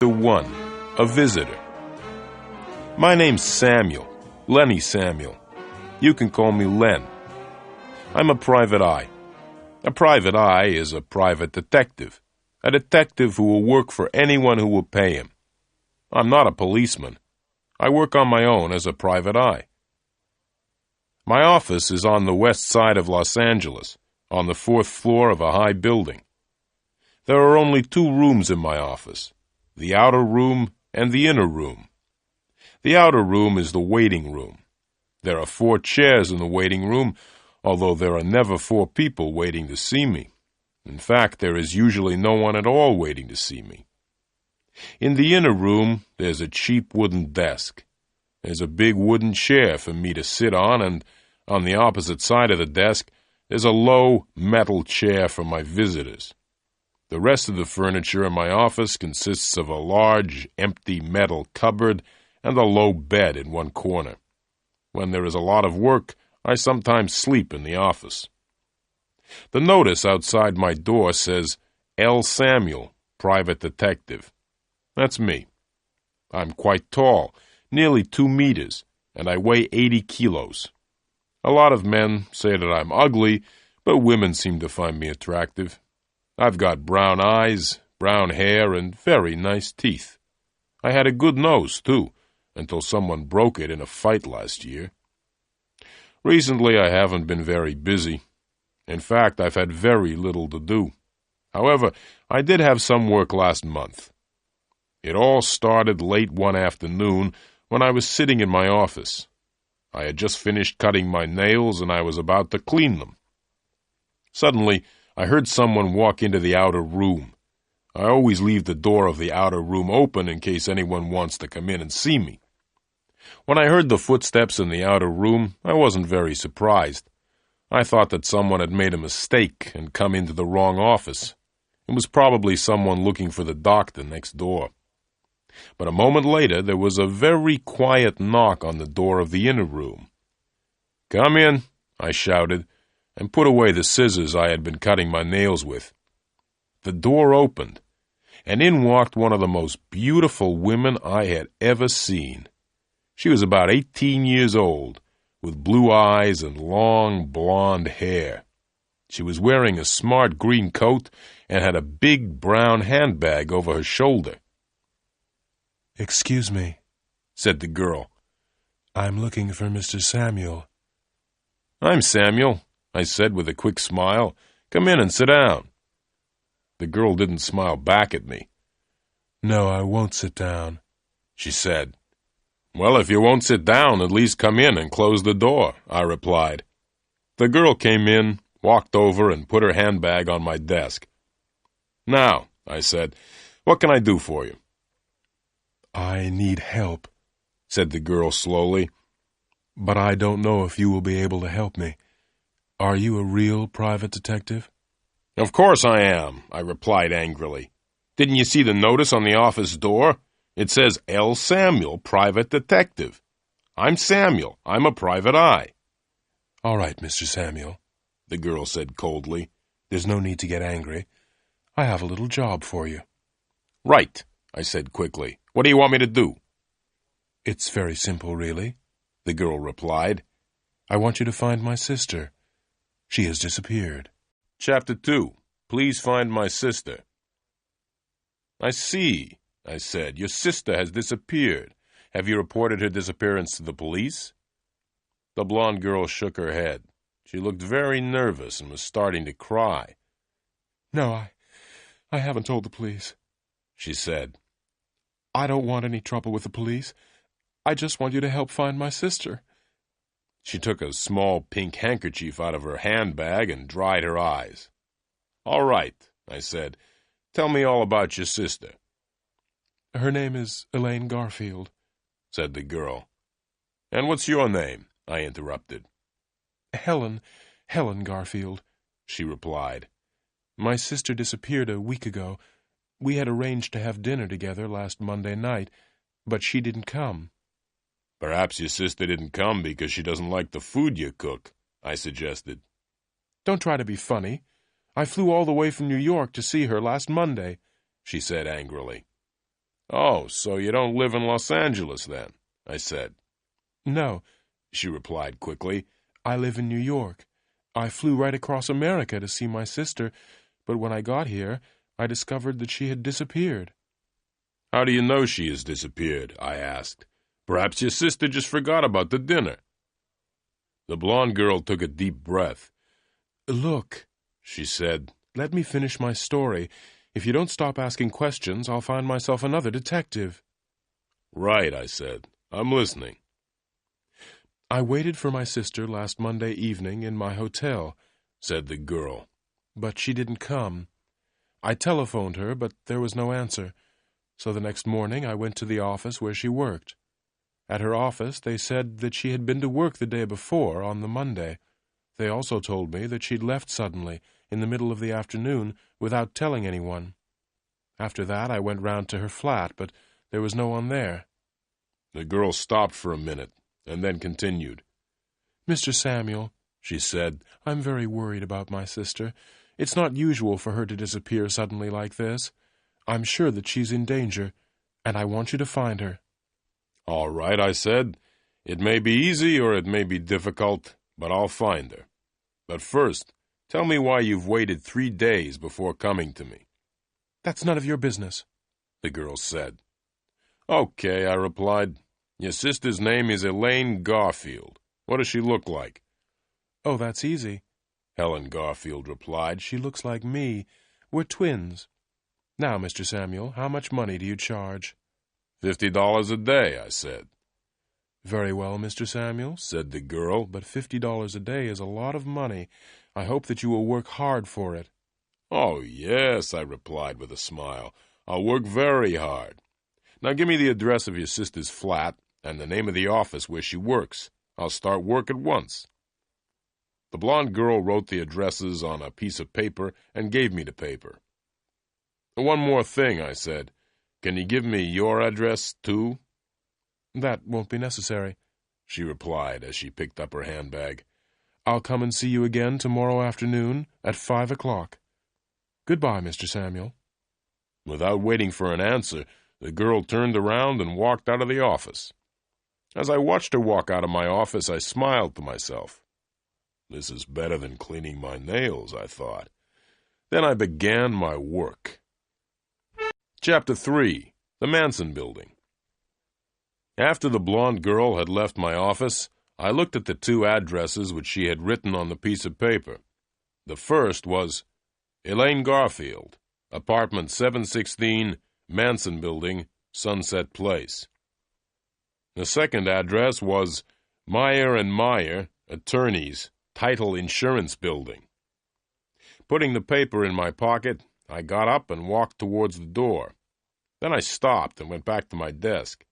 1. A Visitor. My name's Samuel, Lenny Samuel. You can call me Len. I'm a private eye. A private eye is a private detective, a detective who will work for anyone who will pay him. I'm not a policeman. I work on my own as a private eye. My office is on the west side of Los Angeles, on the 4th floor of a high building. There are only 2 rooms in my office, the outer room and the inner room. The outer room is the waiting room. There are 4 chairs in the waiting room, although there are never 4 people waiting to see me. In fact, there is usually no one at all waiting to see me. In the inner room, there's a cheap wooden desk. There's a big wooden chair for me to sit on, and on the opposite side of the desk, there's a low metal chair for my visitors. The rest of the furniture in my office consists of a large, empty metal cupboard and a low bed in one corner. When there is a lot of work, I sometimes sleep in the office. The notice outside my door says, L. Samuel, Private Detective. That's me. I'm quite tall, nearly 2 meters, and I weigh 80 kilos. A lot of men say that I'm ugly, but women seem to find me attractive. I've got brown eyes, brown hair, and very nice teeth. I had a good nose, too, until someone broke it in a fight last year. Recently, I haven't been very busy. In fact, I've had very little to do. However, I did have some work last month. It all started late one afternoon when I was sitting in my office. I had just finished cutting my nails, and I was about to clean them. Suddenly, I heard someone walk into the outer room. I always leave the door of the outer room open in case anyone wants to come in and see me. When I heard the footsteps in the outer room, I wasn't very surprised. I thought that someone had made a mistake and come into the wrong office. It was probably someone looking for the doctor next door. But a moment later, there was a very quiet knock on the door of the inner room. "Come in," I shouted, and put away the scissors I had been cutting my nails with. The door opened, and in walked one of the most beautiful women I had ever seen. She was about 18 years old, with blue eyes and long blonde hair. She was wearing a smart green coat and had a big brown handbag over her shoulder. "Excuse me," said the girl. "I'm looking for Mr. Samuel." "I'm Samuel," I said with a quick smile. "Come in and sit down." The girl didn't smile back at me. "No, I won't sit down," she said. "Well, if you won't sit down, at least come in and close the door," I replied. The girl came in, walked over, and put her handbag on my desk. "Now," I said, "what can I do for you?" "I need help," said the girl slowly, "but I don't know if you will be able to help me. Are you a real private detective?" "Of course I am," I replied angrily. "Didn't you see the notice on the office door? It says L. Samuel, Private Detective. I'm Samuel. I'm a private eye." "All right, Mr. Samuel," the girl said coldly. "There's no need to get angry. I have a little job for you." "Right," I said quickly. "What do you want me to do?" "It's very simple, really," the girl replied. "I want you to find my sister. She has disappeared." Chapter 2. Please find my sister. "I see," I said. "Your sister has disappeared. Have you reported her disappearance to the police?" The blonde girl shook her head. She looked very nervous and was starting to cry. "No, I haven't told the police," she said. "I don't want any trouble with the police. I just want you to help find my sister." She took a small pink handkerchief out of her handbag and dried her eyes. "All right," I said. "Tell me all about your sister." "Her name is Elaine Garfield," said the girl. "And what's your name?" I interrupted. Helen Garfield," she replied. "My sister disappeared a week ago. We had arranged to have dinner together last Monday night, but she didn't come." "Perhaps your sister didn't come because she doesn't like the food you cook," I suggested. "Don't try to be funny. I flew all the way from New York to see her last Monday," she said angrily. "Oh, so you don't live in Los Angeles, then?" I said. "No," she replied quickly. "I live in New York. I flew right across America to see my sister, but when I got here, I discovered that she had disappeared." "How do you know she has disappeared?" I asked. "Perhaps your sister just forgot about the dinner." The blonde girl took a deep breath. "Look," she said, "let me finish my story. If you don't stop asking questions, I'll find myself another detective." "Right," I said. "I'm listening." "I waited for my sister last Monday evening in my hotel," said the girl, "but she didn't come. I telephoned her, but there was no answer. So the next morning I went to the office where she worked. At her office they said that she had been to work the day before, on the Monday. They also told me that she'd left suddenly, in the middle of the afternoon, without telling anyone. After that I went round to her flat, but there was no one there." The girl stopped for a minute, and then continued. "Mr. Samuel," she said, "I'm very worried about my sister. It's not usual for her to disappear suddenly like this. I'm sure that she's in danger, and I want you to find her." "All right," I said. "It may be easy or it may be difficult, but I'll find her. But first, tell me why you've waited 3 days before coming to me." "That's none of your business," the girl said. "Okay," I replied. "Your sister's name is Elaine Garfield. What does she look like?" "Oh, that's easy," Helen Garfield replied. "She looks like me. We're twins. Now, Mr. Samuel, how much money do you charge?" $50 a day, I said. "Very well, Mr. Samuel," said the girl, "but $50 a day is a lot of money. I hope that you will work hard for it." "Oh, yes," I replied with a smile. "I'll work very hard. Now give me the address of your sister's flat and the name of the office where she works. I'll start work at once." The blonde girl wrote the addresses on a piece of paper and gave me the paper. "One more thing," I said. "Can you give me your address, too?" "That won't be necessary," she replied as she picked up her handbag. "I'll come and see you again tomorrow afternoon at 5 o'clock. Goodbye, Mr. Samuel." Without waiting for an answer, the girl turned around and walked out of the office. As I watched her walk out of my office, I smiled to myself. This is better than cleaning my nails, I thought. Then I began my work. Chapter 3. The Manson Building. After the blonde girl had left my office, I looked at the 2 addresses which she had written on the piece of paper. The first was Elaine Garfield, apartment 716, Manson Building, Sunset Place. The second address was Meyer & Meyer, attorneys, Title Insurance Building. Putting the paper in my pocket, I got up and walked towards the door. Then I stopped and went back to my desk.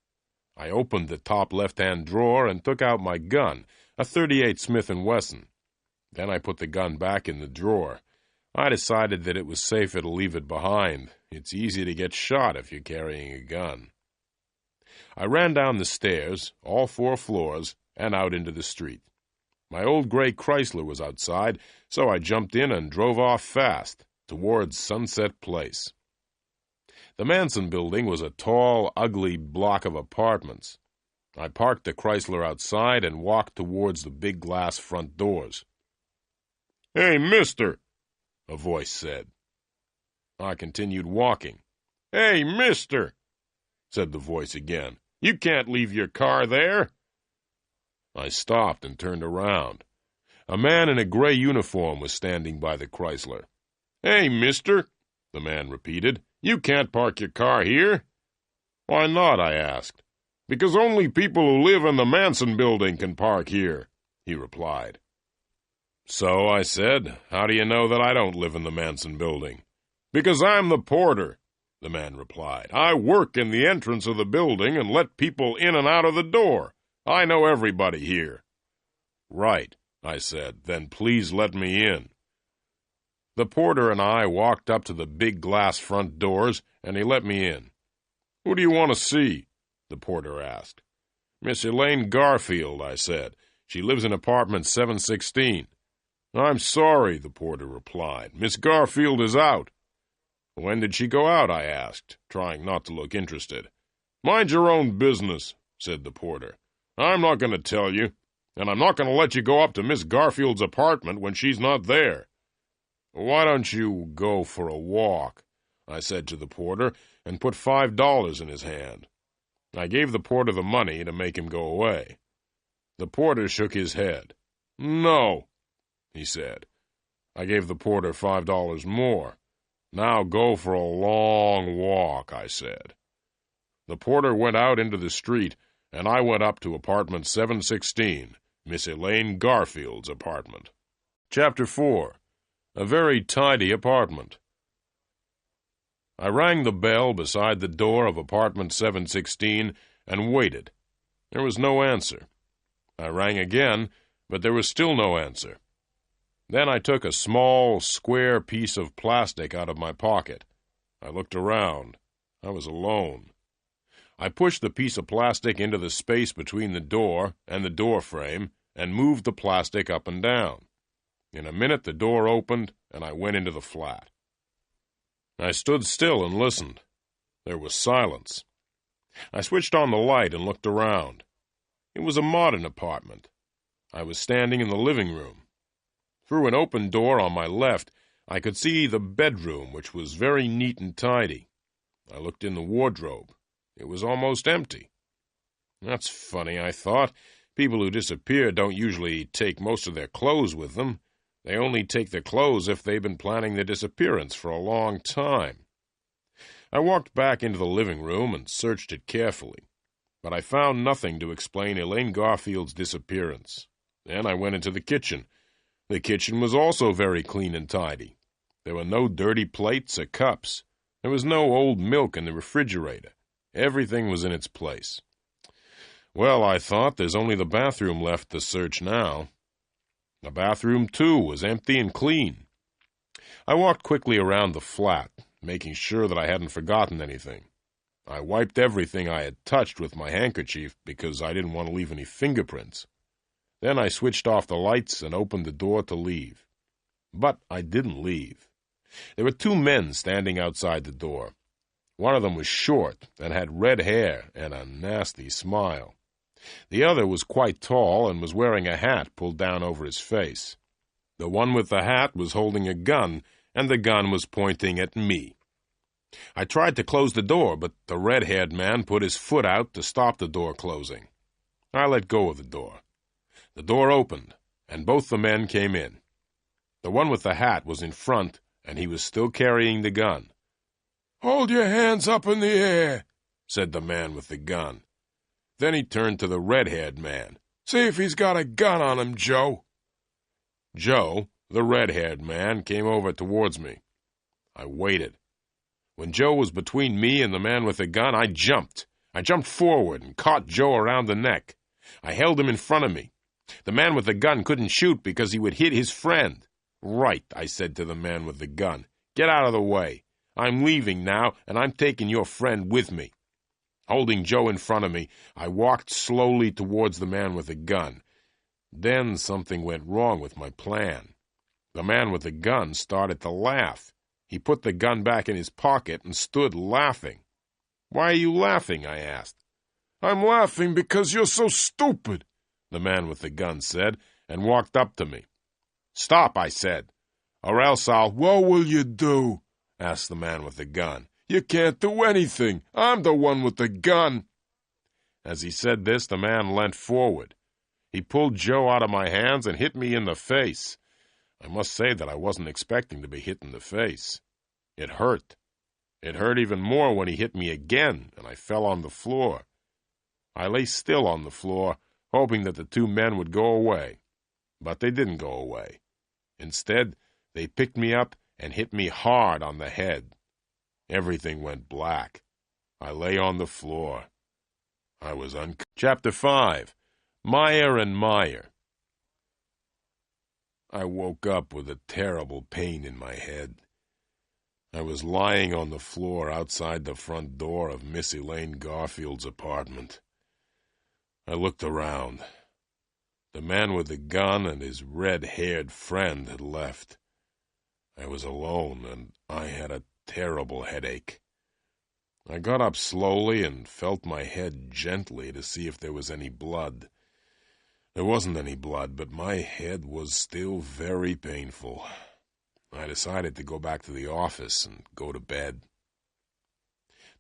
I opened the top left-hand drawer and took out my gun, a .38 Smith & Wesson. Then I put the gun back in the drawer. I decided that it was safer to leave it behind. It's easy to get shot if you're carrying a gun. I ran down the stairs, all 4 floors, and out into the street. My old gray Chrysler was outside, so I jumped in and drove off fast, towards Sunset Place. The Manson Building was a tall, ugly block of apartments. I parked the Chrysler outside and walked towards the big glass front doors. "Hey, mister," a voice said. I continued walking. "Hey, mister," said the voice again. "You can't leave your car there." I stopped and turned around. A man in a gray uniform was standing by the Chrysler. "Hey, mister," the man repeated, "you can't park your car here." "Why not?" I asked. "Because only people who live in the Manson Building can park here," he replied. "So," I said, "how do you know that I don't live in the Manson Building?" "Because I'm the porter," the man replied. "I work in the entrance of the building and let people in and out of the door. I know everybody here." "Right," I said. "Then please let me in." The porter and I walked up to the big glass front doors, and he let me in. "Who do you want to see?" the porter asked. "Miss Elaine Garfield," I said. "She lives in apartment 716. "I'm sorry," the porter replied. "Miss Garfield is out." "When did she go out?" I asked, trying not to look interested. "Mind your own business," said the porter. "I'm not going to tell you, and I'm not going to let you go up to Miss Garfield's apartment when she's not there." "Why don't you go for a walk?" I said to the porter, and put $5 in his hand. I gave the porter the money to make him go away. The porter shook his head. "No," he said. I gave the porter $5 more. "Now go for a long walk," I said. The porter went out into the street, and I went up to apartment 716, Miss Elaine Garfield's apartment. Chapter 4. A very tidy apartment. I rang the bell beside the door of apartment 716 and waited. There was no answer. I rang again, but there was still no answer. Then I took a small, square piece of plastic out of my pocket. I looked around. I was alone. I pushed the piece of plastic into the space between the door and the door frame and moved the plastic up and down. In a minute the door opened, and I went into the flat. I stood still and listened. There was silence. I switched on the light and looked around. It was a modern apartment. I was standing in the living room. Through an open door on my left, I could see the bedroom, which was very neat and tidy. I looked in the wardrobe. It was almost empty. That's funny, I thought. People who disappear don't usually take most of their clothes with them. They only take their clothes if they've been planning their disappearance for a long time. I walked back into the living room and searched it carefully, but I found nothing to explain Elaine Garfield's disappearance. Then I went into the kitchen. The kitchen was also very clean and tidy. There were no dirty plates or cups. There was no old milk in the refrigerator. Everything was in its place. Well, I thought, there's only the bathroom left to search now. The bathroom, too, was empty and clean. I walked quickly around the flat, making sure that I hadn't forgotten anything. I wiped everything I had touched with my handkerchief because I didn't want to leave any fingerprints. Then I switched off the lights and opened the door to leave. But I didn't leave. There were two men standing outside the door. One of them was short and had red hair and a nasty smile. The other was quite tall and was wearing a hat pulled down over his face. The one with the hat was holding a gun, and the gun was pointing at me. I tried to close the door, but the red-haired man put his foot out to stop the door closing. I let go of the door. The door opened, and both the men came in. The one with the hat was in front, and he was still carrying the gun. "Hold your hands up in the air," said the man with the gun. Then he turned to the red-haired man. "See if he's got a gun on him, Joe." Joe, the red-haired man, came over towards me. I waited. When Joe was between me and the man with the gun, I jumped. I jumped forward and caught Joe around the neck. I held him in front of me. The man with the gun couldn't shoot because he would hit his friend. "Right," I said to the man with the gun. "Get out of the way. I'm leaving now, and I'm taking your friend with me." Holding Joe in front of me, I walked slowly towards the man with the gun. Then something went wrong with my plan. The man with the gun started to laugh. He put the gun back in his pocket and stood laughing. "Why are you laughing?" I asked. "I'm laughing because you're so stupid," the man with the gun said, and walked up to me. "Stop," I said, "or else I'll—" "What will you do?" asked the man with the gun. "You can't do anything. I'm the one with the gun." As he said this, the man leant forward. He pulled Joe out of my hands and hit me in the face. I must say that I wasn't expecting to be hit in the face. It hurt. It hurt even more when he hit me again, and I fell on the floor. I lay still on the floor, hoping that the two men would go away. But they didn't go away. Instead, they picked me up and hit me hard on the head. Everything went black. I lay on the floor. I was unconscious. Chapter 5. Meyer and Meyer. I woke up with a terrible pain in my head. I was lying on the floor outside the front door of Miss Elaine Garfield's apartment. I looked around. The man with the gun and his red-haired friend had left. I was alone, and I had a terrible headache. I got up slowly and felt my head gently to see if there was any blood. There wasn't any blood, but my head was still very painful. I decided to go back to the office and go to bed.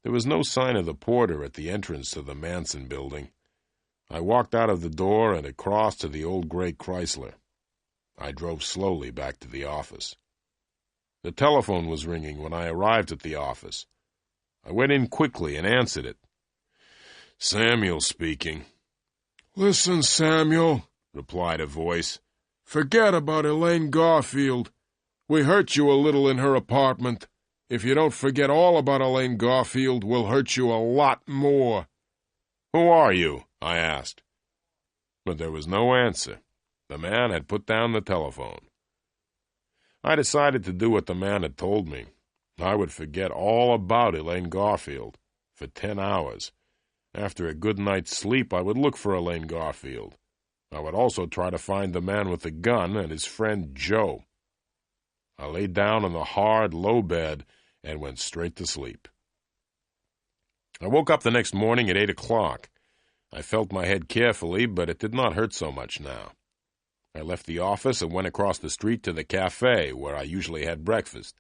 There was no sign of the porter at the entrance to the Manson building. I walked out of the door and across to the old gray Chrysler. I drove slowly back to the office. The telephone was ringing when I arrived at the office. I went in quickly and answered it. Samuel speaking. "Listen, Samuel," replied a voice. "Forget about Elaine Garfield. We hurt you a little in her apartment. If you don't forget all about Elaine Garfield, we'll hurt you a lot more." Who are you? I asked. But there was no answer. The man had put down the telephone. I decided to do what the man had told me. I would forget all about Elaine Garfield for 10 hours. After a good night's sleep, I would look for Elaine Garfield. I would also try to find the man with the gun and his friend Joe. I lay down on the hard, low bed and went straight to sleep. I woke up the next morning at 8 o'clock. I felt my head carefully, but it did not hurt so much now. I left the office and went across the street to the cafe where I usually had breakfast.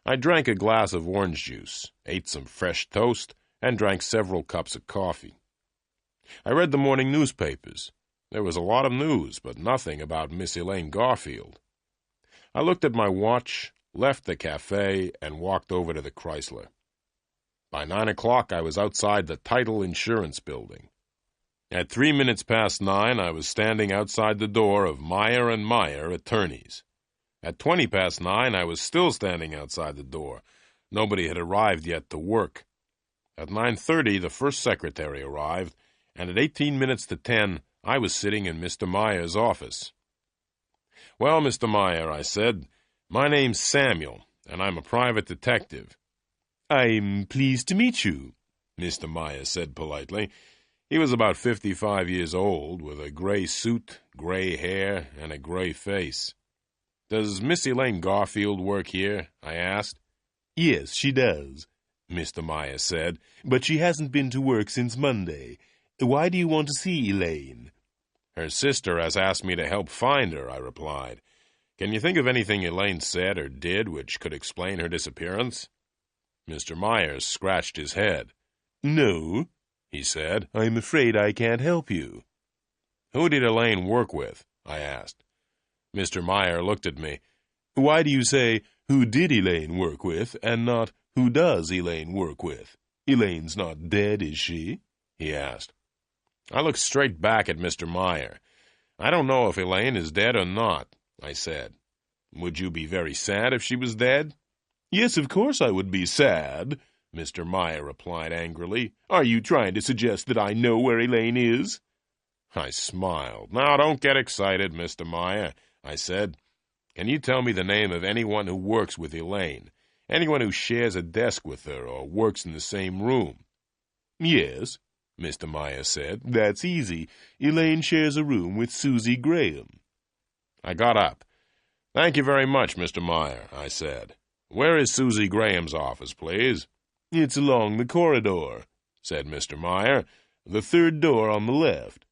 I drank a glass of orange juice, ate some fresh toast, and drank several cups of coffee. I read the morning newspapers. There was a lot of news, but nothing about Miss Elaine Garfield. I looked at my watch, left the cafe, and walked over to the Chrysler. By 9 o'clock, I was outside the Title Insurance Building. At 3 minutes past 9, I was standing outside the door of Meyer & Meyer, attorneys. At 20 past 9, I was still standing outside the door. Nobody had arrived yet to work. At 9:30, the first secretary arrived, and at 18 minutes to 10, I was sitting in Mr. Meyer's office. "Well, Mr. Meyer," I said, "my name's Samuel, and I'm a private detective." "I'm pleased to meet you," Mr. Meyer said politely. He was about 55 years old, with a gray suit, gray hair, and a gray face. "Does Miss Elaine Garfield work here?" I asked. "Yes, she does," Mr. Meyer said, "but she hasn't been to work since Monday. Why do you want to see Elaine?" "Her sister has asked me to help find her," I replied. "Can you think of anything Elaine said or did which could explain her disappearance?" Mr. Myers scratched his head. "No," he said, "I'm afraid I can't help you." "Who did Elaine work with?" I asked. Mr. Meyer looked at me. "Why do you say, 'Who did Elaine work with,' and not, 'Who does Elaine work with?' Elaine's not dead, is she?" he asked. I looked straight back at Mr. Meyer. "I don't know if Elaine is dead or not," I said. "Would you be very sad if she was dead?" "Yes, of course I would be sad," Mr. Meyer replied angrily. "Are you trying to suggest that I know where Elaine is?" I smiled. "Now, don't get excited, Mr. Meyer," I said. "Can you tell me the name of anyone who works with Elaine? Anyone who shares a desk with her or works in the same room?" "Yes," Mr. Meyer said. "That's easy. Elaine shares a room with Susie Graham." I got up. "Thank you very much, Mr. Meyer," I said. "Where is Susie Graham's office, please?" "It's along the corridor," said Mr. Meyer. "The third door on the left."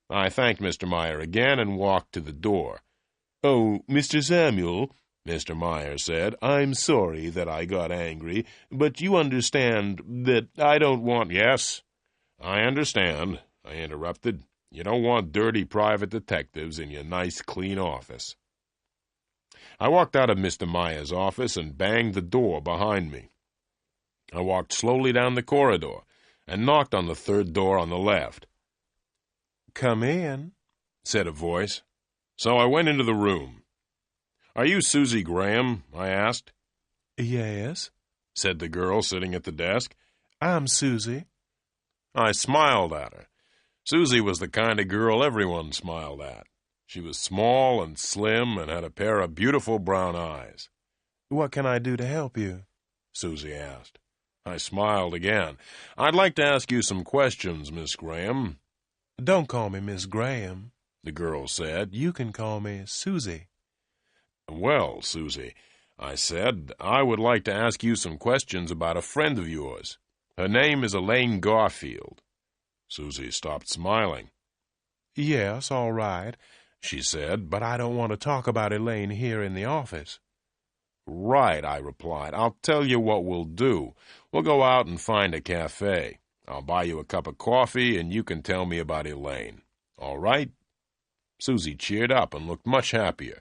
I thanked Mr. Meyer again and walked to the door. "Oh, Mr. Samuel," Mr. Meyer said, "I'm sorry that I got angry, but you understand that I don't want—" "Yes, I understand," I interrupted. "You don't want dirty private detectives in your nice, clean office." I walked out of Mr. Meyer's office and banged the door behind me. I walked slowly down the corridor and knocked on the third door on the left. "Come in," said a voice. So I went into the room. "Are you Susie Graham?" I asked. "Yes," said the girl sitting at the desk. "I'm Susie." I smiled at her. Susie was the kind of girl everyone smiled at. She was small and slim and had a pair of beautiful brown eyes. "What can I do to help you?" Susie asked. I smiled again. "I'd like to ask you some questions, Miss Graham." "Don't call me Miss Graham," the girl said. "You can call me Susie." "Well, Susie, I said. I would like to ask you some questions about a friend of yours. Her name is Elaine Garfield. Susie stopped smiling. Yes, all right, she said, but I don't want to talk about Elaine here in the office. Right, I replied. I'll tell you what we'll do. We'll go out and find a cafe. I'll buy you a cup of coffee, and you can tell me about Elaine. All right? Susie cheered up and looked much happier.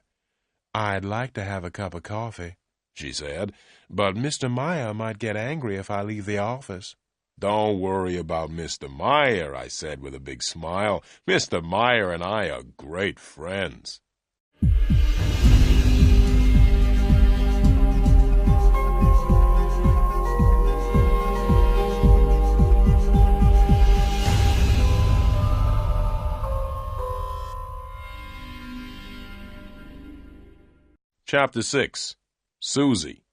I'd like to have a cup of coffee, she said, but Mr. Meyer might get angry if I leave the office. Don't worry about Mr. Meyer, I said with a big smile. Mr. Meyer and I are great friends. Chapter 6. Susie.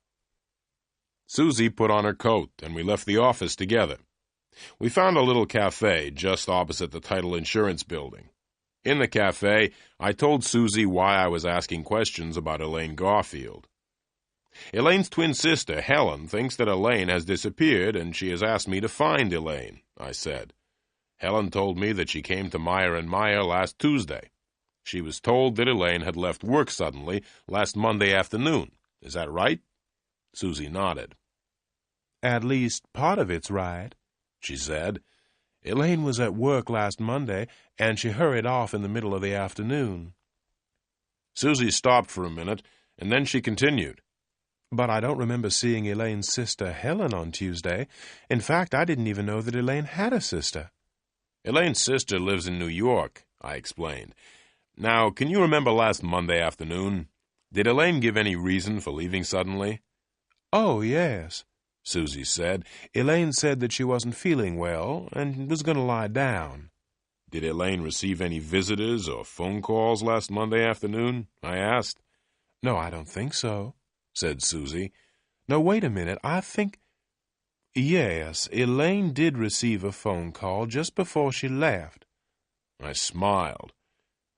Susie put on her coat, and we left the office together. We found a little cafe just opposite the title insurance building. In the cafe, I told Susie why I was asking questions about Elaine Garfield. Elaine's twin sister, Helen, thinks that Elaine has disappeared, and she has asked me to find Elaine, I said. Helen told me that she came to Meyer & Meyer last Tuesday. She was told that Elaine had left work suddenly last Monday afternoon. Is that right? Susie nodded. At least part of it's right, she said. Elaine was at work last Monday, and she hurried off in the middle of the afternoon. Susie stopped for a minute, and then she continued. But I don't remember seeing Elaine's sister Helen on Tuesday. In fact, I didn't even know that Elaine had a sister. Elaine's sister lives in New York, I explained. Now, can you remember last Monday afternoon? Did Elaine give any reason for leaving suddenly? Oh, yes, Susie said. Elaine said that she wasn't feeling well and was going to lie down. Did Elaine receive any visitors or phone calls last Monday afternoon? I asked. No, I don't think so, said Susie. No, wait a minute, I think... Yes, Elaine did receive a phone call just before she left. I smiled.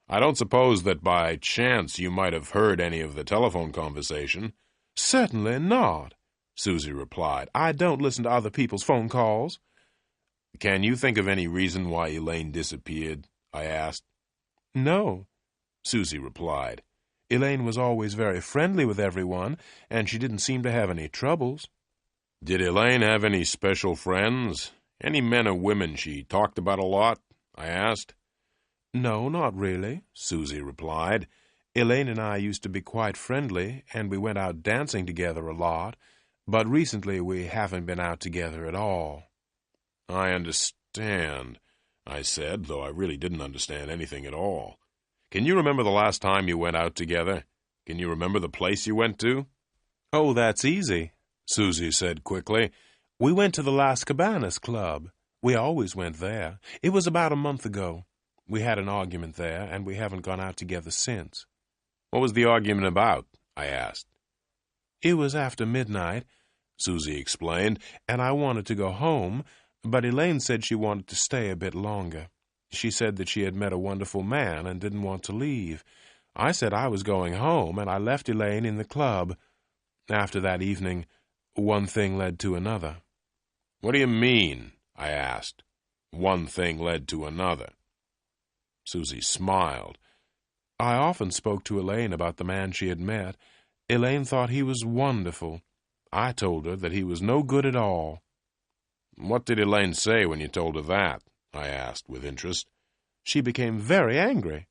I don't suppose that by chance you might have heard any of the telephone conversation. Certainly not, Susie replied. I don't listen to other people's phone calls. Can you think of any reason why Elaine disappeared? I asked. No, Susie replied. Elaine was always very friendly with everyone, and she didn't seem to have any troubles. Did Elaine have any special friends? Any men or women she talked about a lot? I asked. No, not really, Susie replied. Elaine and I used to be quite friendly, and we went out dancing together a lot, but recently we haven't been out together at all. I understand, I said, though I really didn't understand anything at all. Can you remember the last time you went out together? Can you remember the place you went to? Oh, that's easy, Susie said quickly. We went to the Las Cabanas Club. We always went there. It was about a month ago. We had an argument there, and we haven't gone out together since. What was the argument about? I asked. It was after midnight, Susie explained, and I wanted to go home, but Elaine said she wanted to stay a bit longer. She said that she had met a wonderful man and didn't want to leave. I said I was going home, and I left Elaine in the club. After that evening, one thing led to another. What do you mean? I asked. One thing led to another. Susie smiled. I often spoke to Elaine about the man she had met. Elaine thought he was wonderful. I told her that he was no good at all. What did Elaine say when you told her that? I asked with interest. She became very angry,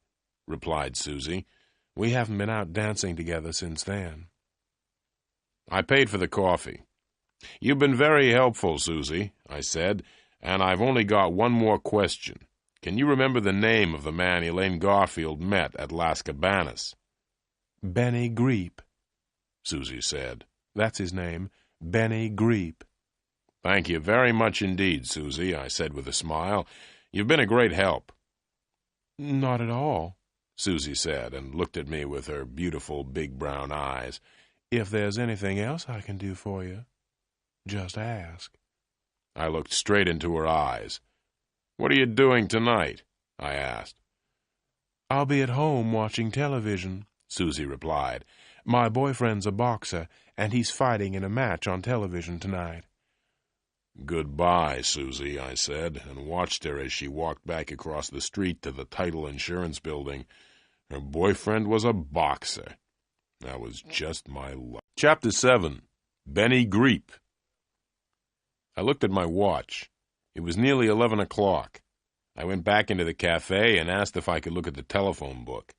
replied Susie. We haven't been out dancing together since then. I paid for the coffee. You've been very helpful, Susie, I said, and I've only got one more question. Can you remember the name of the man Elaine Garfield met at Las Cabanas? Benny Greep, Susie said. That's his name, Benny Greep. Thank you very much indeed, Susie, I said with a smile. You've been a great help. Not at all, Susie said, and looked at me with her beautiful big brown eyes. If there's anything else I can do for you, just ask. I looked straight into her eyes. What are you doing tonight? I asked. I'll be at home watching television, Susie replied. My boyfriend's a boxer, and he's fighting in a match on television tonight." "Goodbye, Susie," I said, and watched her as she walked back across the street to the title insurance building. Her boyfriend was a boxer. That was just my luck. Chapter 7. Benny Greep. I looked at my watch. It was nearly 11 o'clock. I went back into the cafe and asked if I could look at the telephone book.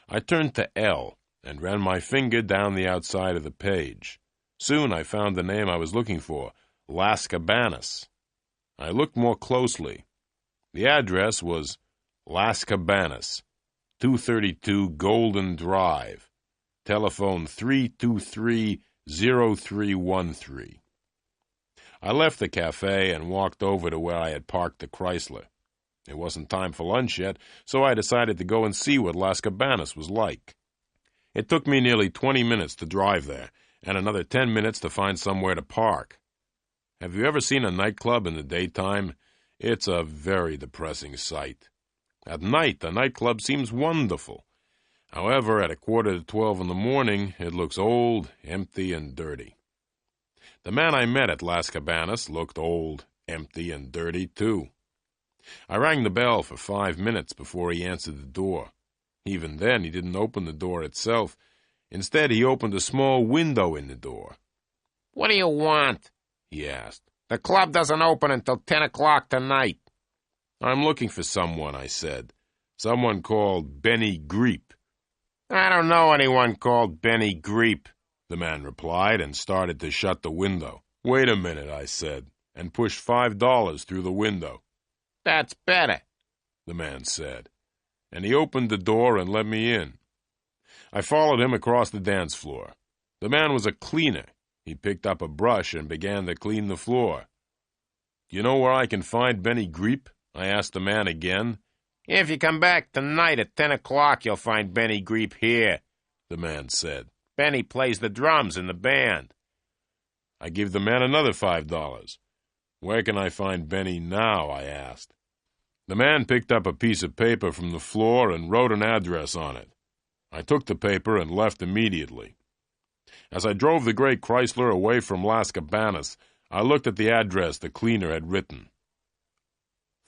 I turned to L and ran my finger down the outside of the page. Soon I found the name I was looking for, Las Cabanas. I looked more closely. The address was Las Cabanas, 232 Golden Drive, telephone 323-0313. I left the cafe and walked over to where I had parked the Chrysler. It wasn't time for lunch yet, so I decided to go and see what Las Cabanas was like. It took me nearly 20 minutes to drive there, and another 10 minutes to find somewhere to park. Have you ever seen a nightclub in the daytime? It's a very depressing sight. At night, the nightclub seems wonderful. However, at 11:45 in the morning, it looks old, empty, and dirty. The man I met at Las Cabanas looked old, empty, and dirty, too. I rang the bell for 5 minutes before he answered the door. Even then, he didn't open the door itself. Instead, he opened a small window in the door. "What do you want?" he asked. "The club doesn't open until 10 o'clock tonight." "I'm looking for someone," I said. "Someone called Benny Greep." "I don't know anyone called Benny Greep," the man replied and started to shut the window. "Wait a minute," I said, and pushed $5 through the window. "That's better," the man said, and he opened the door and let me in. I followed him across the dance floor. The man was a cleaner. He picked up a brush and began to clean the floor. "Do you know where I can find Benny Greep?" I asked the man again. "If you come back tonight at 10 o'clock, you'll find Benny Greep here," the man said. "Benny plays the drums in the band." I gave the man another $5. "Where can I find Benny now?" I asked. The man picked up a piece of paper from the floor and wrote an address on it. I took the paper and left immediately. As I drove the gray Chrysler away from Las Cabanas, I looked at the address the cleaner had written.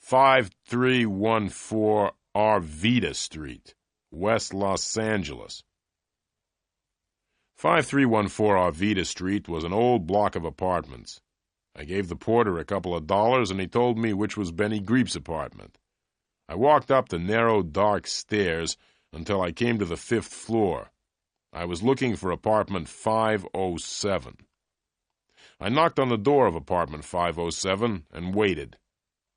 5314 Arvita Street, West Los Angeles. 5314 Arvita Street was an old block of apartments. I gave the porter a couple of dollars, and he told me which was Benny Greep's apartment. I walked up the narrow, dark stairs until I came to the 5th floor. I was looking for apartment 507. I knocked on the door of apartment 507 and waited.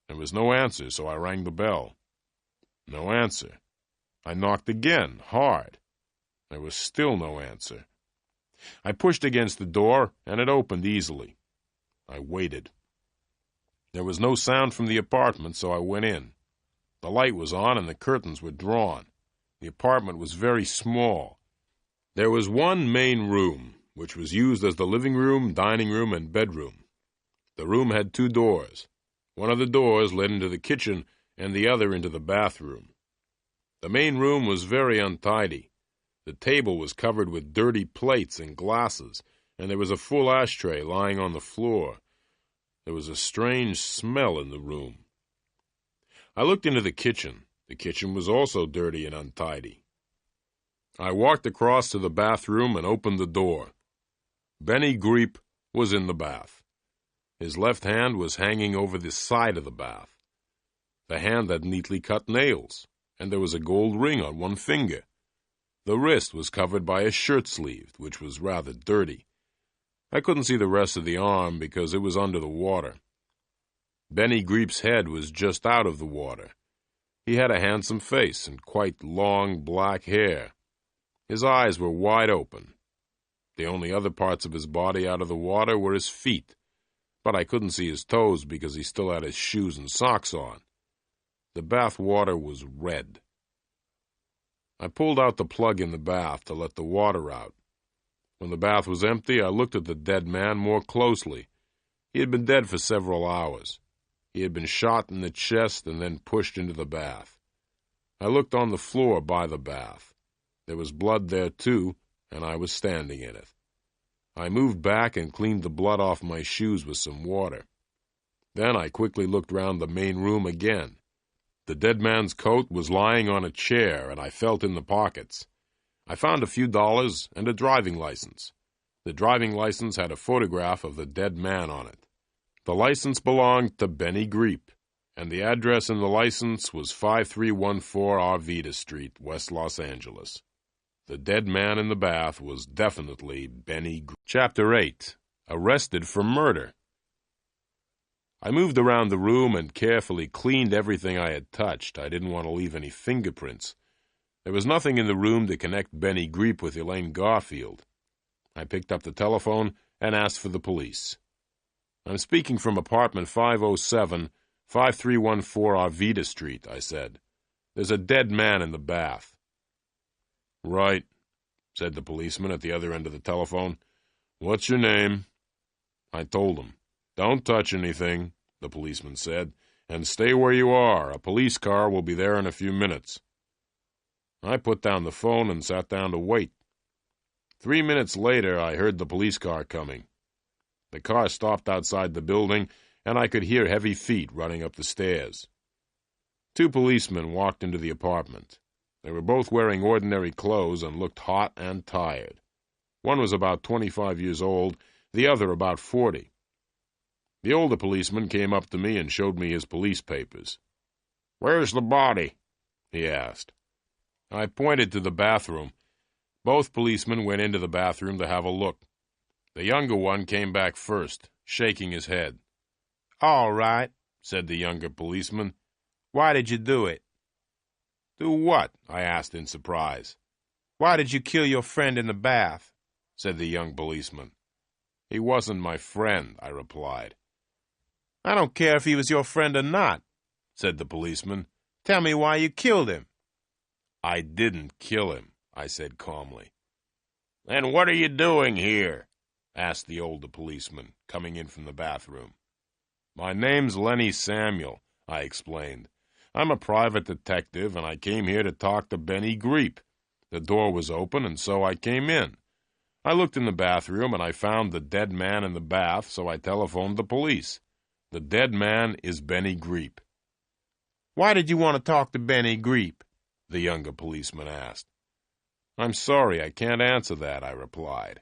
There was no answer, so I rang the bell. No answer. I knocked again, hard. There was still no answer. I pushed against the door, and it opened easily. I waited. There was no sound from the apartment, so I went in. The light was on, and the curtains were drawn. The apartment was very small. There was one main room, which was used as the living room, dining room, and bedroom. The room had 2 doors. One of the doors led into the kitchen, and the other into the bathroom. The main room was very untidy. The table was covered with dirty plates and glasses, and there was a full ashtray lying on the floor. There was a strange smell in the room. I looked into the kitchen. The kitchen was also dirty and untidy. I walked across to the bathroom and opened the door. Benny Greep was in the bath. His left hand was hanging over the side of the bath. The hand had neatly cut nails, and there was a gold ring on one finger. The wrist was covered by a shirt sleeve, which was rather dirty. I couldn't see the rest of the arm because it was under the water. Benny Greep's head was just out of the water. He had a handsome face and quite long black hair. His eyes were wide open. The only other parts of his body out of the water were his feet, but I couldn't see his toes because he still had his shoes and socks on. The bath water was red. I pulled out the plug in the bath to let the water out. When the bath was empty, I looked at the dead man more closely. He had been dead for several hours. He had been shot in the chest and then pushed into the bath. I looked on the floor by the bath. There was blood there, too, and I was standing in it. I moved back and cleaned the blood off my shoes with some water. Then I quickly looked round the main room again. The dead man's coat was lying on a chair, and I felt in the pockets. I found a few dollars and a driving license. The driving license had a photograph of the dead man on it. The license belonged to Benny Greep, and the address in the license was 5314 Arvita Street, West Los Angeles. The dead man in the bath was definitely Benny Greep. Chapter 8. Arrested for Murder. I moved around the room and carefully cleaned everything I had touched. I didn't want to leave any fingerprints. There was nothing in the room to connect Benny Greep with Elaine Garfield. I picked up the telephone and asked for the police. "I'm speaking from apartment 507, 5314 Arvita Street," I said. "There's a dead man in the bath." "Right," said the policeman at the other end of the telephone. "What's your name?" I told him. "Don't touch anything," the policeman said, "and stay where you are. A police car will be there in a few minutes." I put down the phone and sat down to wait. 3 minutes later, I heard the police car coming. The car stopped outside the building, and I could hear heavy feet running up the stairs. 2 policemen walked into the apartment. They were both wearing ordinary clothes and looked hot and tired. One was about 25 years old, the other about 40. The older policeman came up to me and showed me his police papers. "Where's the body?" he asked. I pointed to the bathroom. Both policemen went into the bathroom to have a look. The younger one came back first, shaking his head. All right, said the younger policeman. "Why did you do it?" "Do what?" I asked in surprise. "Why did you kill your friend in the bath?" said the young policeman. "He wasn't my friend," I replied. "I don't care if he was your friend or not," said the policeman. "Tell me why you killed him." "I didn't kill him," I said calmly. "Then what are you doing here?" asked the older policeman, coming in from the bathroom. "My name's Lenny Samuel," I explained. "I'm a private detective, and I came here to talk to Benny Greep. The door was open, and so I came in. I looked in the bathroom, and I found the dead man in the bath, so I telephoned the police. The dead man is Benny Greep." "Why did you want to talk to Benny Greep?" the younger policeman asked. "I'm sorry, I can't answer that," I replied.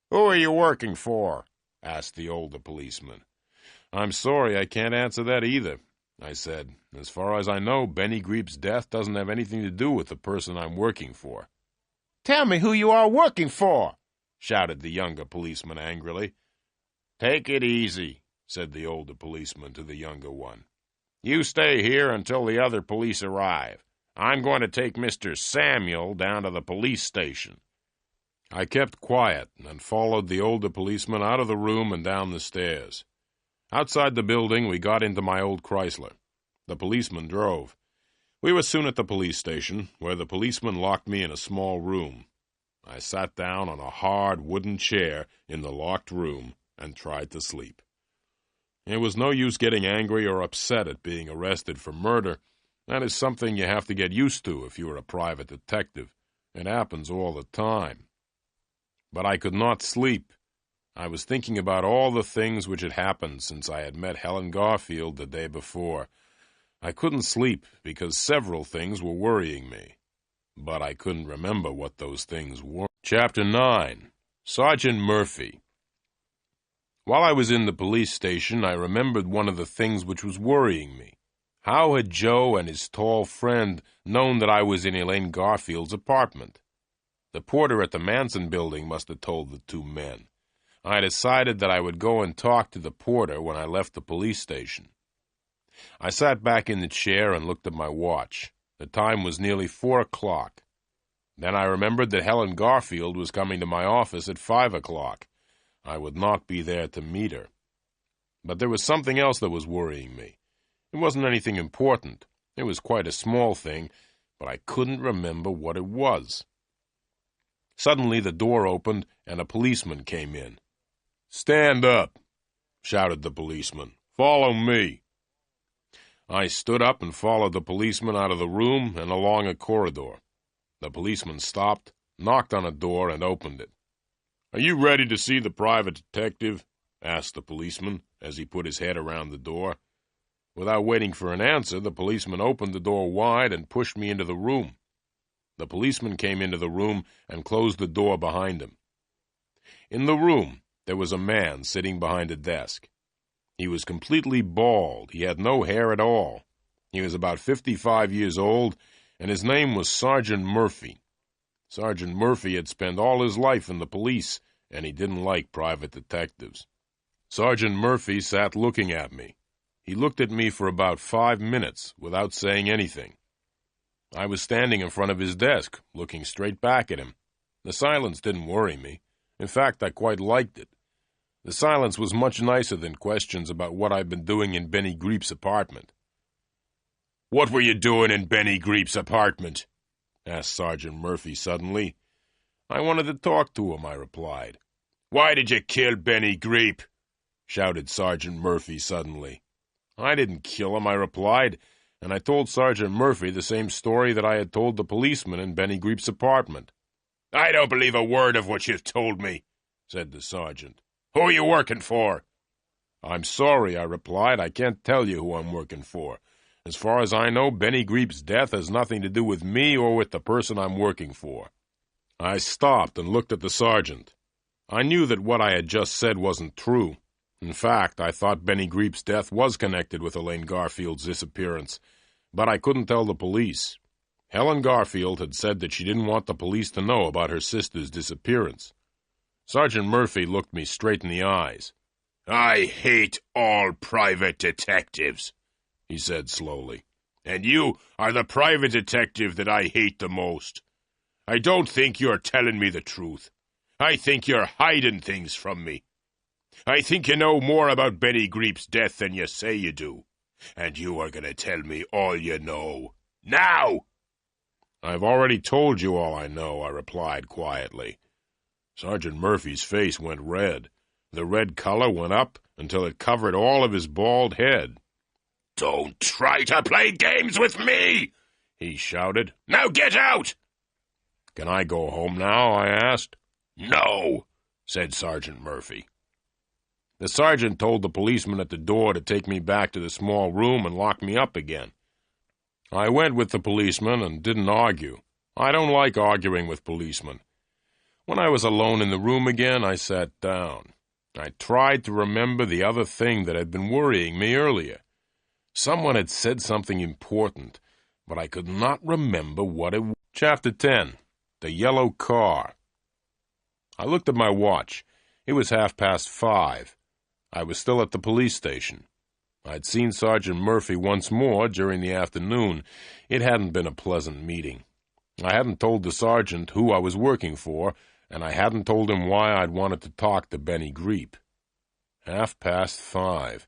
"Who are you working for?" asked the older policeman. "I'm sorry, I can't answer that either," I said. "As far as I know, Benny Greep's death doesn't have anything to do with the person I'm working for." "Tell me who you are working for," shouted the younger policeman angrily. "Take it easy," said the older policeman to the younger one. "You stay here until the other police arrive. I'm going to take Mr. Samuel down to the police station." I kept quiet and followed the older policeman out of the room and down the stairs. Outside the building, we got into my old Chrysler. The policeman drove. We were soon at the police station, where the policeman locked me in a small room. I sat down on a hard wooden chair in the locked room and tried to sleep. It was no use getting angry or upset at being arrested for murder. That is something you have to get used to if you are a private detective. It happens all the time. But I could not sleep. I was thinking about all the things which had happened since I had met Helen Garfield the day before. I couldn't sleep because several things were worrying me. But I couldn't remember what those things were. Chapter 9. Sergeant Murphy. While I was in the police station, I remembered one of the things which was worrying me. How had Joe and his tall friend known that I was in Elaine Garfield's apartment? The porter at the Manson building must have told the 2 men. I decided that I would go and talk to the porter when I left the police station. I sat back in the chair and looked at my watch. The time was nearly 4 o'clock. Then I remembered that Helen Garfield was coming to my office at 5 o'clock. I would not be there to meet her. But there was something else that was worrying me. It wasn't anything important. It was quite a small thing, but I couldn't remember what it was. Suddenly the door opened and a policeman came in. "Stand up," shouted the policeman. "Follow me." I stood up and followed the policeman out of the room and along a corridor. The policeman stopped, knocked on a door, and opened it. "Are you ready to see the private detective?" asked the policeman as he put his head around the door. Without waiting for an answer, the policeman opened the door wide and pushed me into the room. The policeman came into the room and closed the door behind him. In the room, there was a man sitting behind a desk. He was completely bald. He had no hair at all. He was about 55 years old, and his name was Sergeant Murphy. Sergeant Murphy had spent all his life in the police, and he didn't like private detectives. Sergeant Murphy sat looking at me. He looked at me for about 5 minutes without saying anything. I was standing in front of his desk, looking straight back at him. The silence didn't worry me. In fact, I quite liked it. The silence was much nicer than questions about what I'd been doing in Benny Greep's apartment. "What were you doing in Benny Greep's apartment?" asked Sergeant Murphy suddenly. "I wanted to talk to him," I replied. "Why did you kill Benny Greep?" shouted Sergeant Murphy suddenly. "I didn't kill him," I replied, and I told Sergeant Murphy the same story that I had told the policeman in Benny Greep's apartment. "I don't believe a word of what you've told me," said the sergeant. "Who are you working for?" "I'm sorry," I replied. "I can't tell you who I'm working for. As far as I know, Benny Greep's death has nothing to do with me or with the person I'm working for." I stopped and looked at the sergeant. I knew that what I had just said wasn't true. In fact, I thought Benny Greep's death was connected with Elaine Garfield's disappearance, but I couldn't tell the police. Helen Garfield had said that she didn't want the police to know about her sister's disappearance. Sergeant Murphy looked me straight in the eyes. "I hate all private detectives," he said slowly. "And you are the private detective that I hate the most. I don't think you're telling me the truth. I think you're hiding things from me. I think you know more about Benny Greep's death than you say you do. And you are going to tell me all you know. Now!" "I've already told you all I know," I replied quietly. Sergeant Murphy's face went red. The red color went up until it covered all of his bald head. "Don't try to play games with me!" he shouted. "Now get out!" "Can I go home now?" I asked. "No," said Sergeant Murphy. The sergeant told the policeman at the door to take me back to the small room and lock me up again. I went with the policeman and didn't argue. I don't like arguing with policemen. When I was alone in the room again, I sat down. I tried to remember the other thing that had been worrying me earlier. Someone had said something important, but I could not remember what it was. Chapter 10. The Yellow Car. I looked at my watch. It was 5:30. I was still at the police station. I'd seen Sergeant Murphy once more during the afternoon. It hadn't been a pleasant meeting. I hadn't told the sergeant who I was working for, and I hadn't told him why I'd wanted to talk to Benny Greep. 5:30.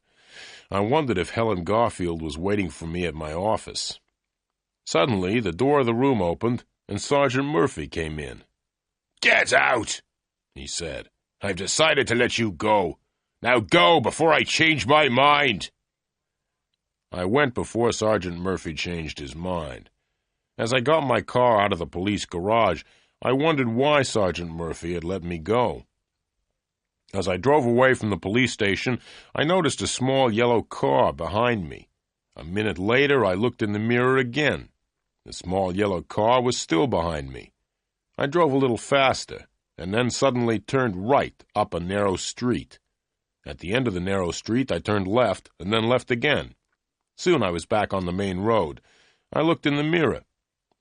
I wondered if Helen Garfield was waiting for me at my office. Suddenly, the door of the room opened, and Sergeant Murphy came in. "Get out!" he said. "I've decided to let you go. Now go before I change my mind." I went before Sergeant Murphy changed his mind. As I got my car out of the police garage, I wondered why Sergeant Murphy had let me go. As I drove away from the police station, I noticed a small yellow car behind me. A minute later, I looked in the mirror again. The small yellow car was still behind me. I drove a little faster, and then suddenly turned right up a narrow street. At the end of the narrow street, I turned left, and then left again. Soon I was back on the main road. I looked in the mirror.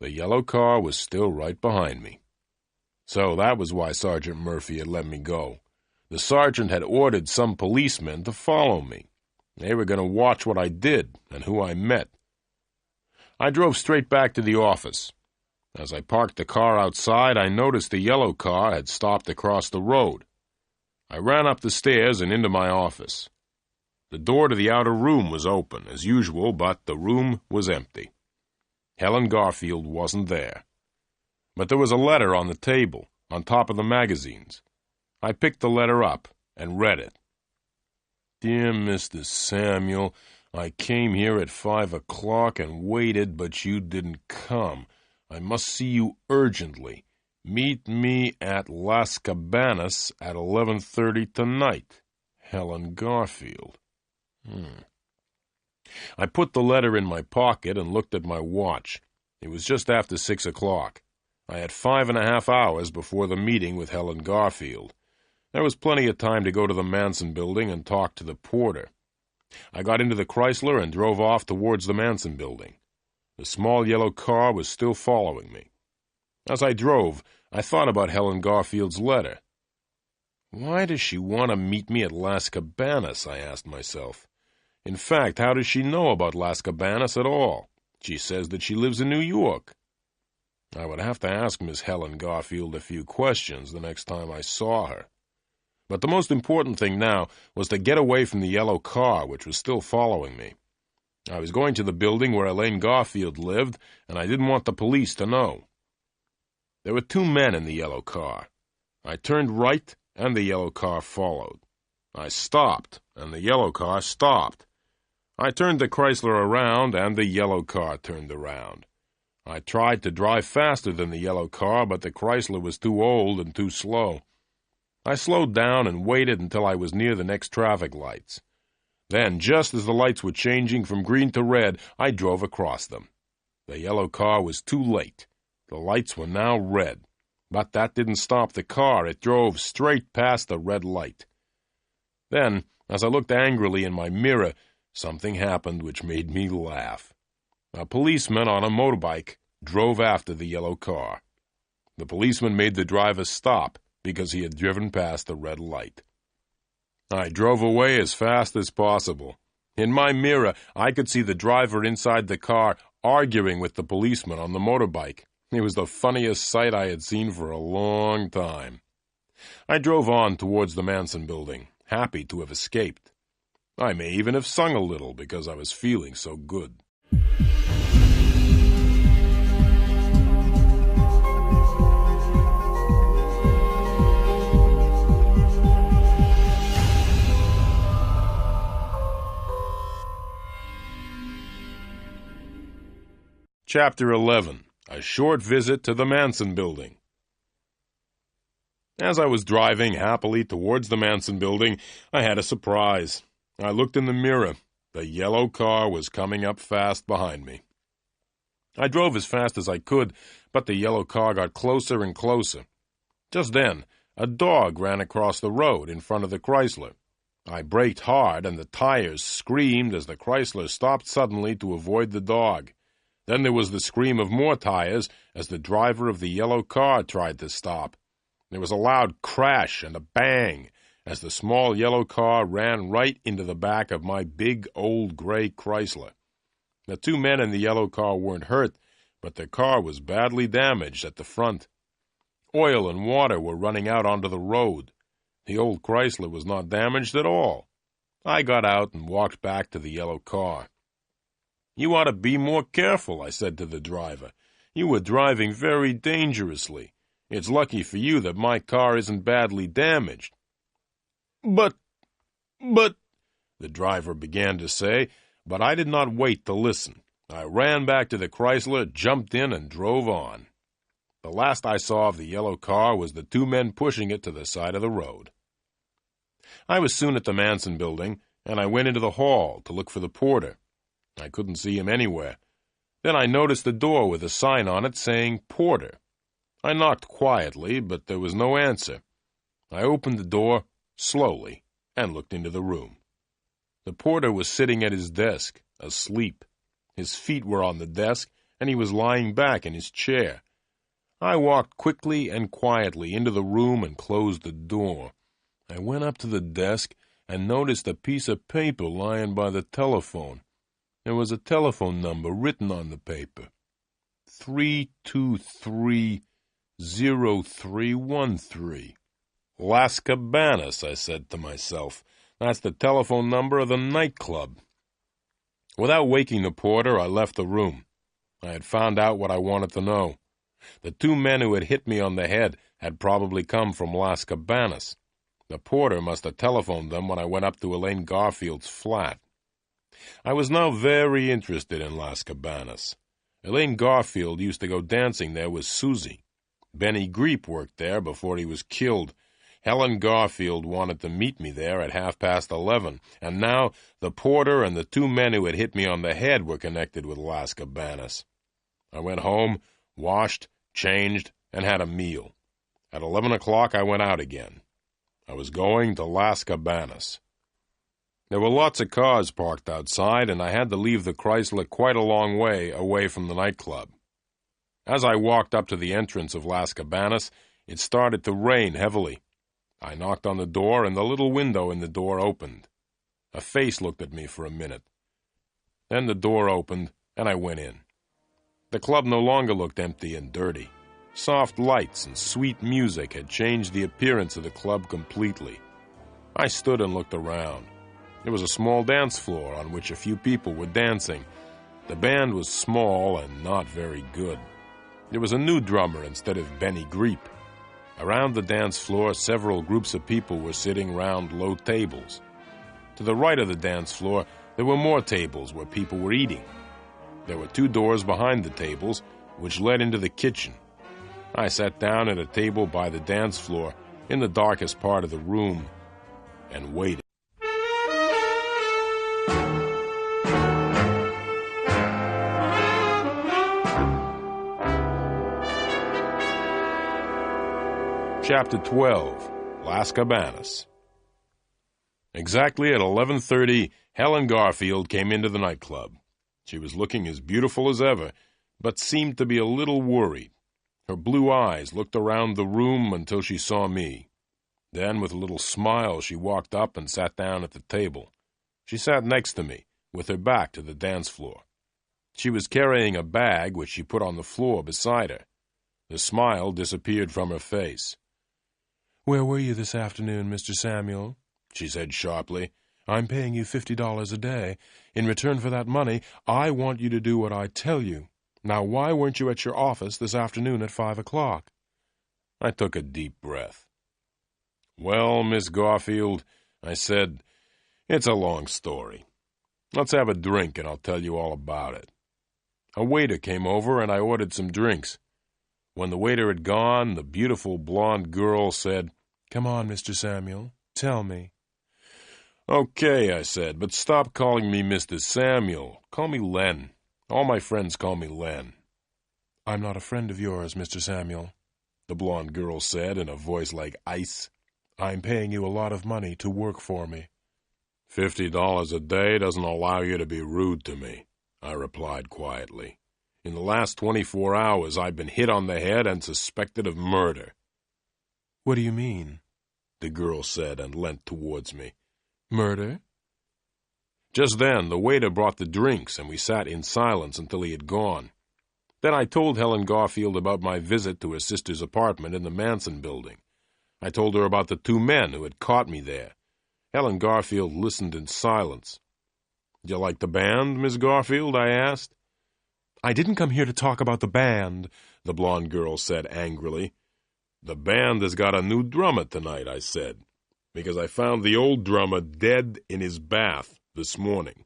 The yellow car was still right behind me. So that was why Sergeant Murphy had let me go. The sergeant had ordered some policemen to follow me. They were going to watch what I did and who I met. I drove straight back to the office. As I parked the car outside, I noticed the yellow car had stopped across the road. I ran up the stairs and into my office. The door to the outer room was open, as usual, but the room was empty. Helen Garfield wasn't there. But there was a letter on the table, on top of the magazines. I picked the letter up and read it. "Dear Mr. Samuel, I came here at 5 o'clock and waited, but you didn't come. I must see you urgently. Meet me at Las Cabanas at 11:30 tonight. Helen Garfield. I put the letter in my pocket and looked at my watch. It was just after 6 o'clock. I had 5.5 hours before the meeting with Helen Garfield. There was plenty of time to go to the Manson building and talk to the porter. I got into the Chrysler and drove off towards the Manson building. The small yellow car was still following me. As I drove, I thought about Helen Garfield's letter. Why does she want to meet me at Las Cabanas, I asked myself. In fact, how does she know about Las Cabanas at all? She says that she lives in New York. I would have to ask Miss Helen Garfield a few questions the next time I saw her. But the most important thing now was to get away from the yellow car, which was still following me. I was going to the building where Elaine Garfield lived, and I didn't want the police to know. There were 2 men in the yellow car. I turned right, and the yellow car followed. I stopped, and the yellow car stopped. I turned the Chrysler around, and the yellow car turned around. I tried to drive faster than the yellow car, but the Chrysler was too old and too slow. I slowed down and waited until I was near the next traffic lights. Then, just as the lights were changing from green to red, I drove across them. The yellow car was too late. The lights were now red. But that didn't stop the car. It drove straight past the red light. Then, as I looked angrily in my mirror, something happened which made me laugh. A policeman on a motorbike drove after the yellow car. The policeman made the driver stop because he had driven past the red light. I drove away as fast as possible. In my mirror, I could see the driver inside the car arguing with the policeman on the motorbike. It was the funniest sight I had seen for a long time. I drove on towards the Manson building, happy to have escaped. I may even have sung a little because I was feeling so good. Chapter 11. A Short Visit to the Manson Building. As I was driving happily towards the Manson Building, I had a surprise. I looked in the mirror. The yellow car was coming up fast behind me. I drove as fast as I could, but the yellow car got closer and closer. Just then, a dog ran across the road in front of the Chrysler. I braked hard, and the tires screamed as the Chrysler stopped suddenly to avoid the dog. Then there was the scream of more tires as the driver of the yellow car tried to stop. There was a loud crash and a bang as the small yellow car ran right into the back of my big old gray Chrysler. The 2 men in the yellow car weren't hurt, but their car was badly damaged at the front. Oil and water were running out onto the road. The old Chrysler was not damaged at all. I got out and walked back to the yellow car. "You ought to be more careful," I said to the driver. "You were driving very dangerously. It's lucky for you that my car isn't badly damaged." But, the driver began to say, but I did not wait to listen. I ran back to the Chrysler, jumped in, and drove on. The last I saw of the yellow car was the 2 men pushing it to the side of the road. I was soon at the Manson building, and I went into the hall to look for the porter. I couldn't see him anywhere. Then I noticed a door with a sign on it saying porter. I knocked quietly, but there was no answer. I opened the door slowly and looked into the room. The porter was sitting at his desk, asleep. His feet were on the desk, and he was lying back in his chair. I walked quickly and quietly into the room and closed the door. I went up to the desk and noticed a piece of paper lying by the telephone. There was a telephone number written on the paper. 323-0313. Las Cabanas, I said to myself. That's the telephone number of the nightclub. Without waking the porter, I left the room. I had found out what I wanted to know. The 2 men who had hit me on the head had probably come from Las Cabanas. The porter must have telephoned them when I went up to Elaine Garfield's flat. I was now very interested in Las Cabanas. Elaine Garfield used to go dancing there with Susie. Benny Greep worked there before he was killed. Helen Garfield wanted to meet me there at 11:30, and now the porter and the two men who had hit me on the head were connected with Las Cabanas. I went home, washed, changed, and had a meal. At 11 o'clock I went out again. I was going to Las Cabanas. There were lots of cars parked outside, and I had to leave the Chrysler quite a long way away from the nightclub. As I walked up to the entrance of Las Cabanas, it started to rain heavily. I knocked on the door, and the little window in the door opened. A face looked at me for a minute. Then the door opened, and I went in. The club no longer looked empty and dirty. Soft lights and sweet music had changed the appearance of the club completely. I stood and looked around. There was a small dance floor on which a few people were dancing. The band was small and not very good. There was a new drummer instead of Benny Greep. Around the dance floor, several groups of people were sitting round low tables. To the right of the dance floor, there were more tables where people were eating. There were two doors behind the tables, which led into the kitchen. I sat down at a table by the dance floor, in the darkest part of the room, and waited. Chapter 12, Las Cabanas. Exactly at 11:30, Helen Garfield came into the nightclub. She was looking as beautiful as ever, but seemed to be a little worried. Her blue eyes looked around the room until she saw me. Then, with a little smile, she walked up and sat down at the table. She sat next to me, with her back to the dance floor. She was carrying a bag which she put on the floor beside her. The smile disappeared from her face. "Where were you this afternoon, Mr. Samuel?" she said sharply. "I'm paying you $50 a day. In return for that money, I want you to do what I tell you. Now, why weren't you at your office this afternoon at 5 o'clock? I took a deep breath. "Well, Miss Garfield," I said, "it's a long story. Let's have a drink and I'll tell you all about it." A waiter came over and I ordered some drinks. When the waiter had gone, the beautiful blonde girl said, "Come on, Mr. Samuel, tell me." "Okay," I said, "but stop calling me Mr. Samuel. Call me Len. All my friends call me Len." "I'm not a friend of yours, Mr. Samuel," the blonde girl said in a voice like ice. "I'm paying you a lot of money to work for me." $50 a day doesn't allow you to be rude to me," I replied quietly. "In the last 24 hours, I've been hit on the head and suspected of murder." "What do you mean?" the girl said and leant towards me. "Murder?" Just then, the waiter brought the drinks, and we sat in silence until he had gone. Then I told Helen Garfield about my visit to her sister's apartment in the Manson building. I told her about the two men who had caught me there. Helen Garfield listened in silence. "You like the band, Miss Garfield?" I asked. "I didn't come here to talk about the band," the blonde girl said angrily. "The band has got a new drummer tonight," I said, "because I found the old drummer dead in his bath this morning."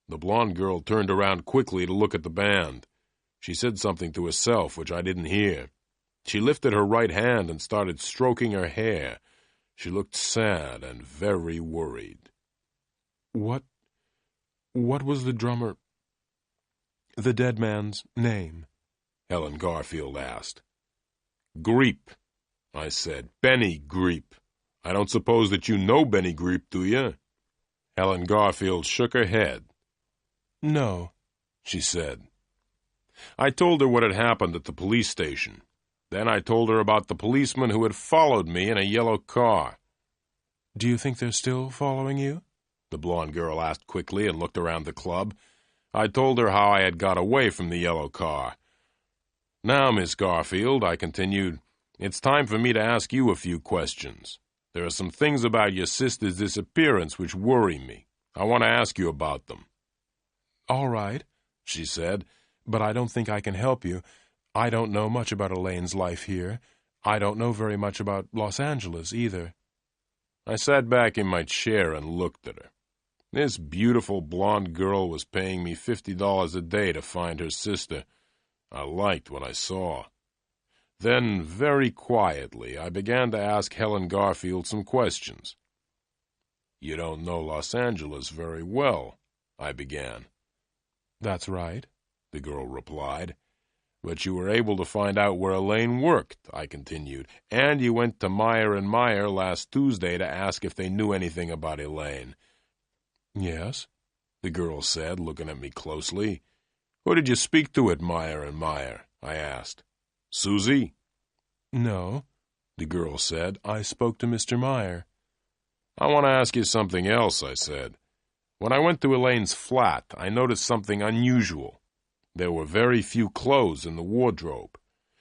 The blonde girl turned around quickly to look at the band. She said something to herself which I didn't hear. She lifted her right hand and started stroking her hair. She looked sad and very worried. What was the drummer, the dead man's name?" Helen Garfield asked. "Greep," I said. "Benny Greep. I don't suppose that you know Benny Greep, do you?" Helen Garfield shook her head. "No," she said. I told her what had happened at the police station. Then I told her about the policeman who had followed me in a yellow car. "Do you think they're still following you?" the blonde girl asked quickly and looked around the club. I told her how I had got away from the yellow car. "Now, Miss Garfield," I continued, "it's time for me to ask you a few questions. There are some things about your sister's disappearance which worry me. I want to ask you about them." "All right," she said, "but I don't think I can help you. I don't know much about Elaine's life here. I don't know very much about Los Angeles either." I sat back in my chair and looked at her. This beautiful blonde girl was paying me $50 a day to find her sister. I liked what I saw. Then, very quietly, I began to ask Helen Garfield some questions. "You don't know Los Angeles very well," I began. "That's right," the girl replied. "But you were able to find out where Elaine worked," I continued, "and you went to Meyer & Meyer last Tuesday to ask if they knew anything about Elaine." "Yes," the girl said, looking at me closely. "Who did you speak to at Meyer & Meyer?" I asked. "Susie?" "No," the girl said. "I spoke to Mr. Meyer." "I want to ask you something else," I said. "When I went to Elaine's flat, I noticed something unusual. There were very few clothes in the wardrobe.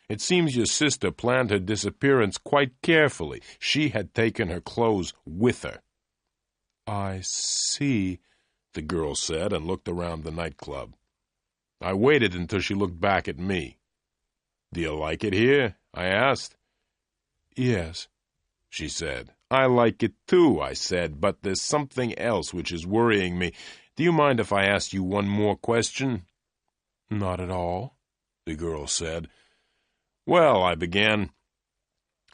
It seems your sister planned her disappearance quite carefully. She had taken her clothes with her." "I see," the girl said, and looked around the nightclub. I waited until she looked back at me. "Do you like it here?" I asked. "Yes," she said. "I like it too," I said, "but there's something else which is worrying me. Do you mind if I ask you one more question?" "Not at all," the girl said. "Well," I began,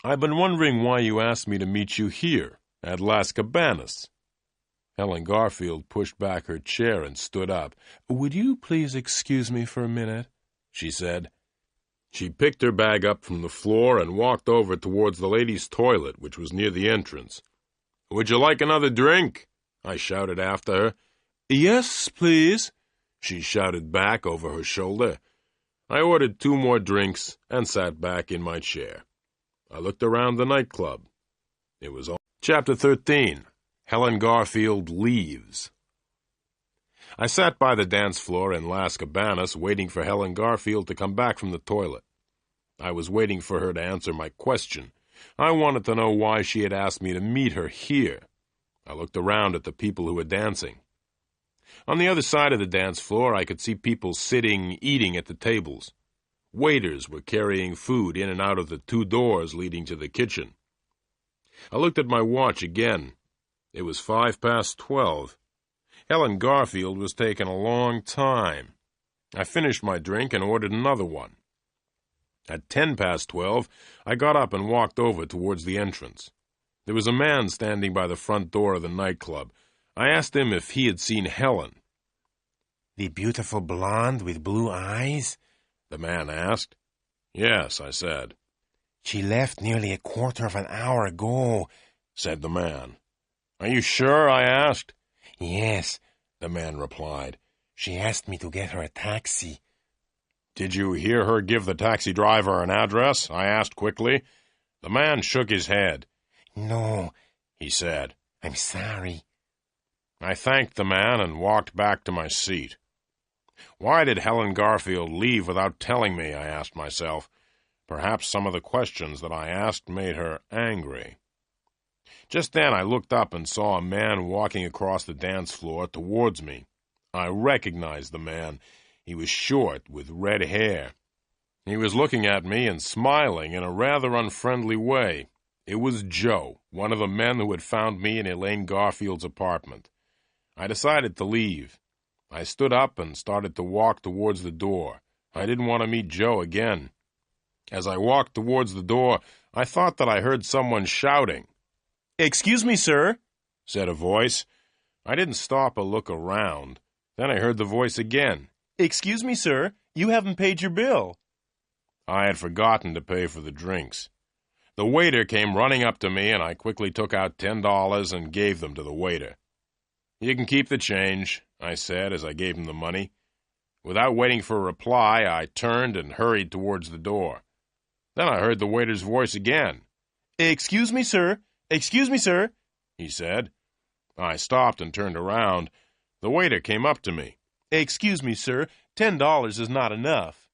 "I've been wondering why you asked me to meet you here, at Las Cabanas." Helen Garfield pushed back her chair and stood up. "Would you please excuse me for a minute?" she said. She picked her bag up from the floor and walked over towards the ladies' toilet, which was near the entrance. "Would you like another drink?" I shouted after her. "Yes, please," she shouted back over her shoulder. I ordered 2 more drinks and sat back in my chair. I looked around the nightclub. It was all. Chapter 13. Helen Garfield Leaves. I sat by the dance floor in Las Cabanas waiting for Helen Garfield to come back from the toilet. I was waiting for her to answer my question. I wanted to know why she had asked me to meet her here. I looked around at the people who were dancing. On the other side of the dance floor, I could see people sitting, eating at the tables. Waiters were carrying food in and out of the 2 doors leading to the kitchen. I looked at my watch again. It was 12:05. Helen Garfield was taking a long time. I finished my drink and ordered another one. At 12:10, I got up and walked over towards the entrance. There was a man standing by the front door of the nightclub. I asked him if he had seen Helen. "The beautiful blonde with blue eyes?" the man asked. "Yes," I said. "She left nearly a quarter of an hour ago," said the man. "Are you sure?" I asked. "Yes," the man replied. "She asked me to get her a taxi." "Did you hear her give the taxi driver an address?" I asked quickly. The man shook his head. "No," he said. "I'm sorry." I thanked the man and walked back to my seat. Why did Helen Garfield leave without telling me, I asked myself. Perhaps some of the questions that I asked made her angry. Just then I looked up and saw a man walking across the dance floor towards me. I recognized the man. He was short, with red hair. He was looking at me and smiling in a rather unfriendly way. It was Joe, one of the men who had found me in Elaine Garfield's apartment. I decided to leave. I stood up and started to walk towards the door. I didn't want to meet Joe again. As I walked towards the door, I thought that I heard someone shouting. "Excuse me, sir," said a voice. I didn't stop or look around. Then I heard the voice again. "Excuse me, sir, you haven't paid your bill." I had forgotten to pay for the drinks. The waiter came running up to me, and I quickly took out $10 and gave them to the waiter. "You can keep the change," I said as I gave him the money. Without waiting for a reply, I turned and hurried towards the door. Then I heard the waiter's voice again. "Excuse me, sir. Excuse me, sir," he said. I stopped and turned around. The waiter came up to me. "Excuse me, sir, $10 is not enough,"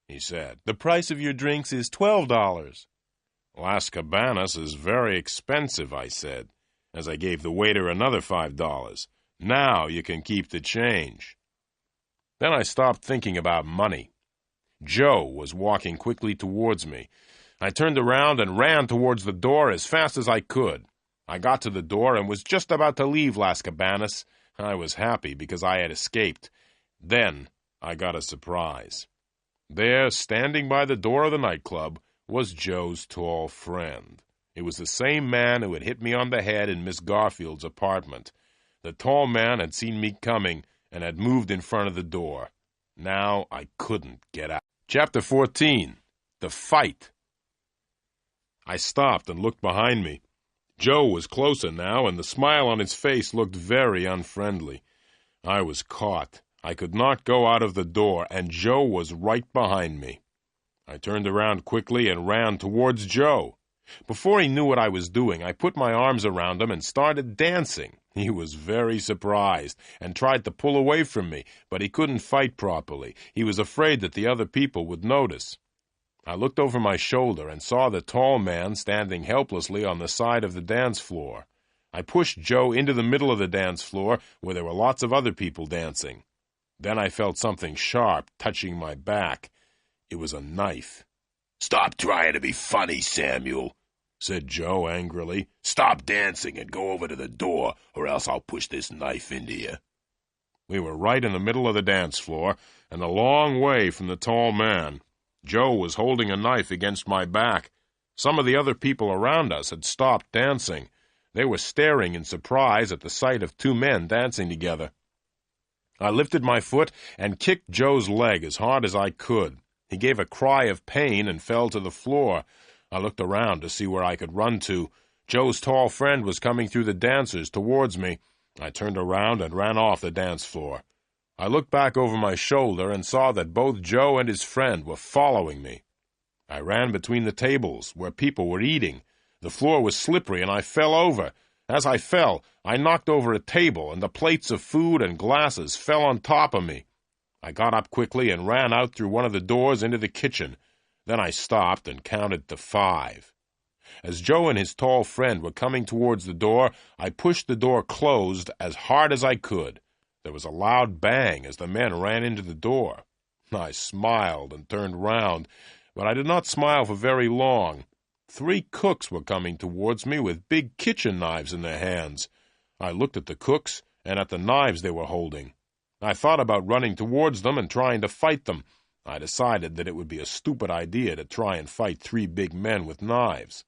he said. "The price of your drinks is $12. "Las Cabanas is very expensive," I said, as I gave the waiter another $5. "Now you can keep the change." Then I stopped thinking about money. Joe was walking quickly towards me. I turned around and ran towards the door as fast as I could. I got to the door and was just about to leave Las Cabanas. I was happy because I had escaped. Then I got a surprise. There, standing by the door of the nightclub, was Joe's tall friend. It was the same man who had hit me on the head in Miss Garfield's apartment. The tall man had seen me coming and had moved in front of the door. Now I couldn't get out. Chapter 14. The Fight. I stopped and looked behind me. Joe was closer now, and the smile on his face looked very unfriendly. I was caught. I could not go out of the door, and Joe was right behind me. I turned around quickly and ran towards Joe. Before he knew what I was doing, I put my arms around him and started dancing. He was very surprised and tried to pull away from me, but he couldn't fight properly. He was afraid that the other people would notice. I looked over my shoulder and saw the tall man standing helplessly on the side of the dance floor. I pushed Joe into the middle of the dance floor where there were lots of other people dancing. Then I felt something sharp touching my back. It was a knife. "Stop trying to be funny, Samuel," said Joe angrily. "Stop dancing and go over to the door, or else I'll push this knife into you." We were right in the middle of the dance floor and a long way from the tall man. Joe was holding a knife against my back. Some of the other people around us had stopped dancing. They were staring in surprise at the sight of two men dancing together. I lifted my foot and kicked Joe's leg as hard as I could. He gave a cry of pain and fell to the floor. I looked around to see where I could run to. Joe's tall friend was coming through the dancers towards me. I turned around and ran off the dance floor. I looked back over my shoulder and saw that both Joe and his friend were following me. I ran between the tables where people were eating. The floor was slippery and I fell over. As I fell, I knocked over a table and the plates of food and glasses fell on top of me. I got up quickly and ran out through one of the doors into the kitchen. Then I stopped and counted to 5. As Joe and his tall friend were coming towards the door, I pushed the door closed as hard as I could. There was a loud bang as the men ran into the door. I smiled and turned round, but I did not smile for very long. 3 cooks were coming towards me with big kitchen knives in their hands. I looked at the cooks and at the knives they were holding. I thought about running towards them and trying to fight them. I decided that it would be a stupid idea to try and fight 3 big men with knives.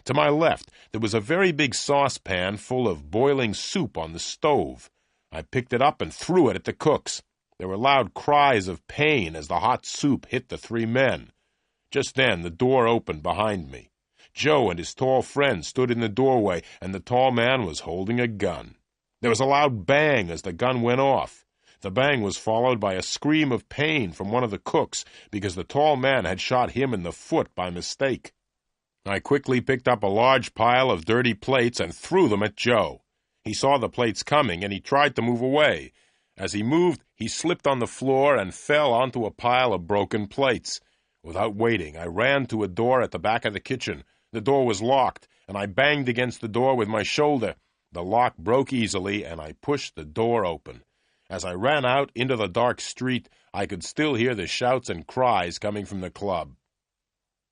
To my left, there was a very big saucepan full of boiling soup on the stove. I picked it up and threw it at the cooks. There were loud cries of pain as the hot soup hit the 3 men. Just then, the door opened behind me. Joe and his tall friend stood in the doorway, and the tall man was holding a gun. There was a loud bang as the gun went off. The bang was followed by a scream of pain from one of the cooks because the tall man had shot him in the foot by mistake. I quickly picked up a large pile of dirty plates and threw them at Joe. He saw the plates coming and he tried to move away. As he moved, he slipped on the floor and fell onto a pile of broken plates. Without waiting, I ran to a door at the back of the kitchen. The door was locked, and I banged against the door with my shoulder. The lock broke easily, and I pushed the door open. As I ran out into the dark street, I could still hear the shouts and cries coming from the club.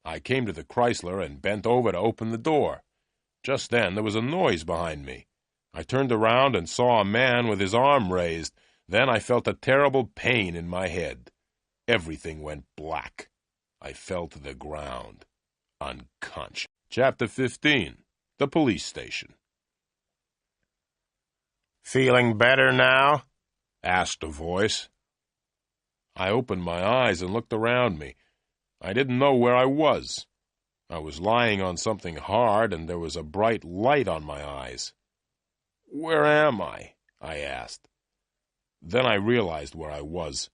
I came to the Chrysler and bent over to open the door. Just then there was a noise behind me. I turned around and saw a man with his arm raised. Then I felt a terrible pain in my head. Everything went black. I fell to the ground, unconscious. Chapter 15. The Police Station. Feeling better now? Asked a voice. I opened my eyes and looked around me. I didn't know where I was. I was lying on something hard, and there was a bright light on my eyes. "Where am I?" I asked. Then I realized where I was.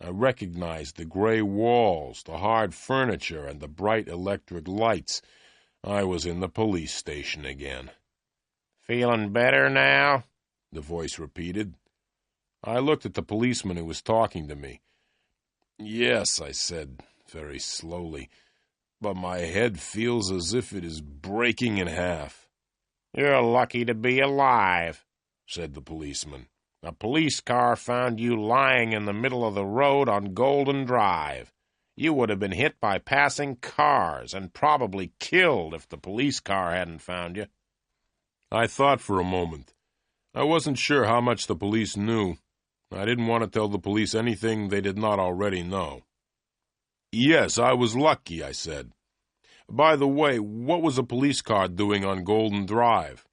I recognized the gray walls, the hard furniture, and the bright electric lights. I was in the police station again. Feeling better now? The voice repeated. I looked at the policeman who was talking to me. "Yes," I said, very slowly, "but my head feels as if it is breaking in half." "You're lucky to be alive," said the policeman. "A police car found you lying in the middle of the road on Golden Drive. You would have been hit by passing cars and probably killed if the police car hadn't found you." I thought for a moment. I wasn't sure how much the police knew. I didn't want to tell the police anything they did not already know. "Yes, I was lucky," I said. By the way, what was a police car doing on Golden Drive?"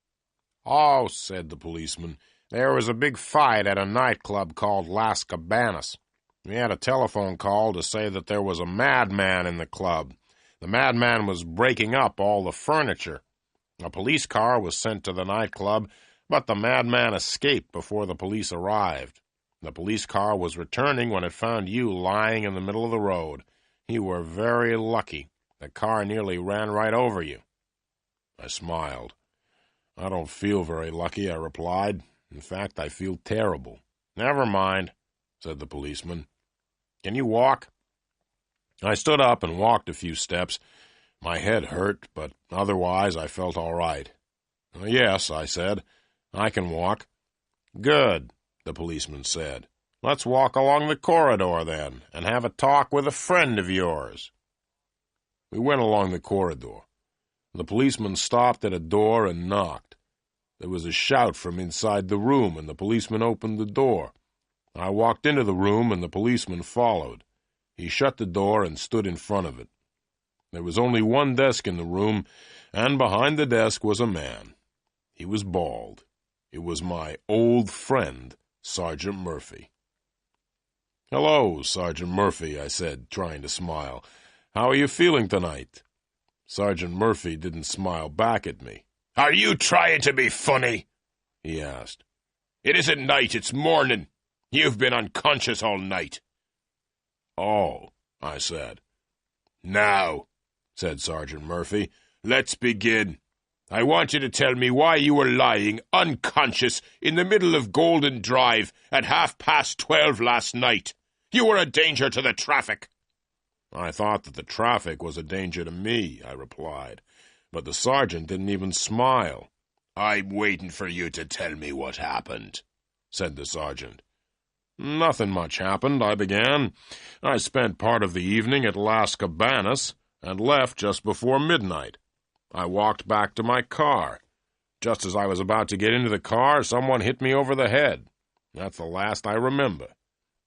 "Oh," said the policeman, "there was a big fight at a nightclub called Las Cabanas. We had a telephone call to say that there was a madman in the club. The madman was breaking up all the furniture. A police car was sent to the nightclub, but the madman escaped before the police arrived. The police car was returning when it found you lying in the middle of the road. You were very lucky. The car nearly ran right over you." I smiled. "I don't feel very lucky," I replied. "In fact, I feel terrible." "Never mind," said the policeman. "Can you walk?" I stood up and walked a few steps. My head hurt, but otherwise I felt all right. "Yes," I said, "I can walk." "Good," the policeman said. "Let's walk along the corridor, then, and have a talk with a friend of yours." We went along the corridor. The policeman stopped at a door and knocked. There was a shout from inside the room, and the policeman opened the door. I walked into the room, and the policeman followed. He shut the door and stood in front of it. There was only one desk in the room, and behind the desk was a man. He was bald. It was my old friend, Sergeant Murphy. "Hello, Sergeant Murphy," I said, trying to smile. "How are you feeling tonight?" Sergeant Murphy didn't smile back at me. "Are you trying to be funny?" he asked. "It isn't night, it's morning. You've been unconscious all night." "Oh," I said. "Now," said Sergeant Murphy, "let's begin. I want you to tell me why you were lying unconscious in the middle of Golden Drive at 12:30 last night. You were a danger to the traffic." "I thought that the traffic was a danger to me," I replied. But the sergeant didn't even smile. "I'm waiting for you to tell me what happened," said the sergeant. "Nothing much happened," I began. "I spent part of the evening at Las Cabanas and left just before midnight. I walked back to my car. Just as I was about to get into the car, someone hit me over the head. That's the last I remember.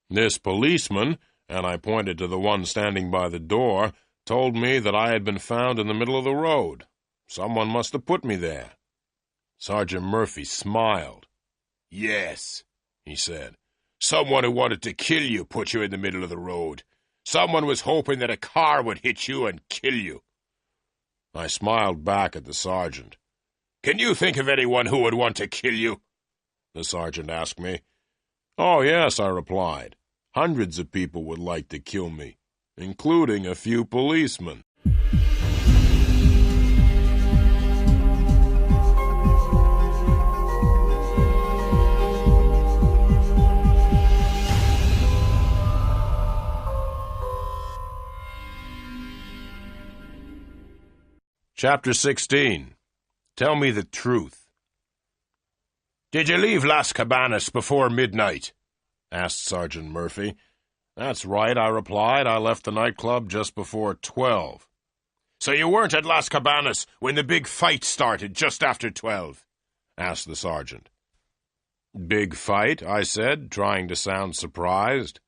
This policeman," and I pointed to the one standing by the door, "told me that I had been found in the middle of the road. Someone must have put me there." Sergeant Murphy smiled. "Yes," he said. "Someone who wanted to kill you put you in the middle of the road. Someone was hoping that a car would hit you and kill you." I smiled back at the sergeant. "Can you think of anyone who would want to kill you?" the sergeant asked me. "Oh, yes," I replied. "Hundreds of people would like to kill me, including a few policemen." Chapter 16. Tell me the truth. "Did you leave Las Cabanas before midnight?" asked Sergeant Murphy. "That's right," I replied. "I left the nightclub just before 12. "So you weren't at Las Cabanas when the big fight started just after 12? asked the sergeant. "Big fight?" I said, trying to sound surprised.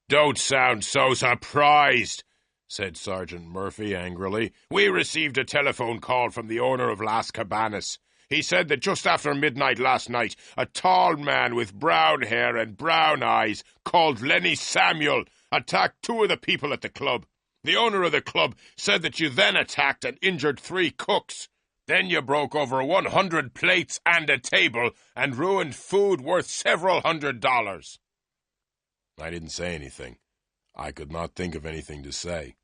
"Don't sound so surprised," said Sergeant Murphy angrily. "We received a telephone call from the owner of Las Cabanas. He said that just after midnight last night, a tall man with brown hair and brown eyes called Lenny Samuel attacked two of the people at the club. The owner of the club said that you then attacked and injured 3 cooks. Then you broke over 100 plates and a table and ruined food worth several $100s. I didn't say anything. I could not think of anything to say.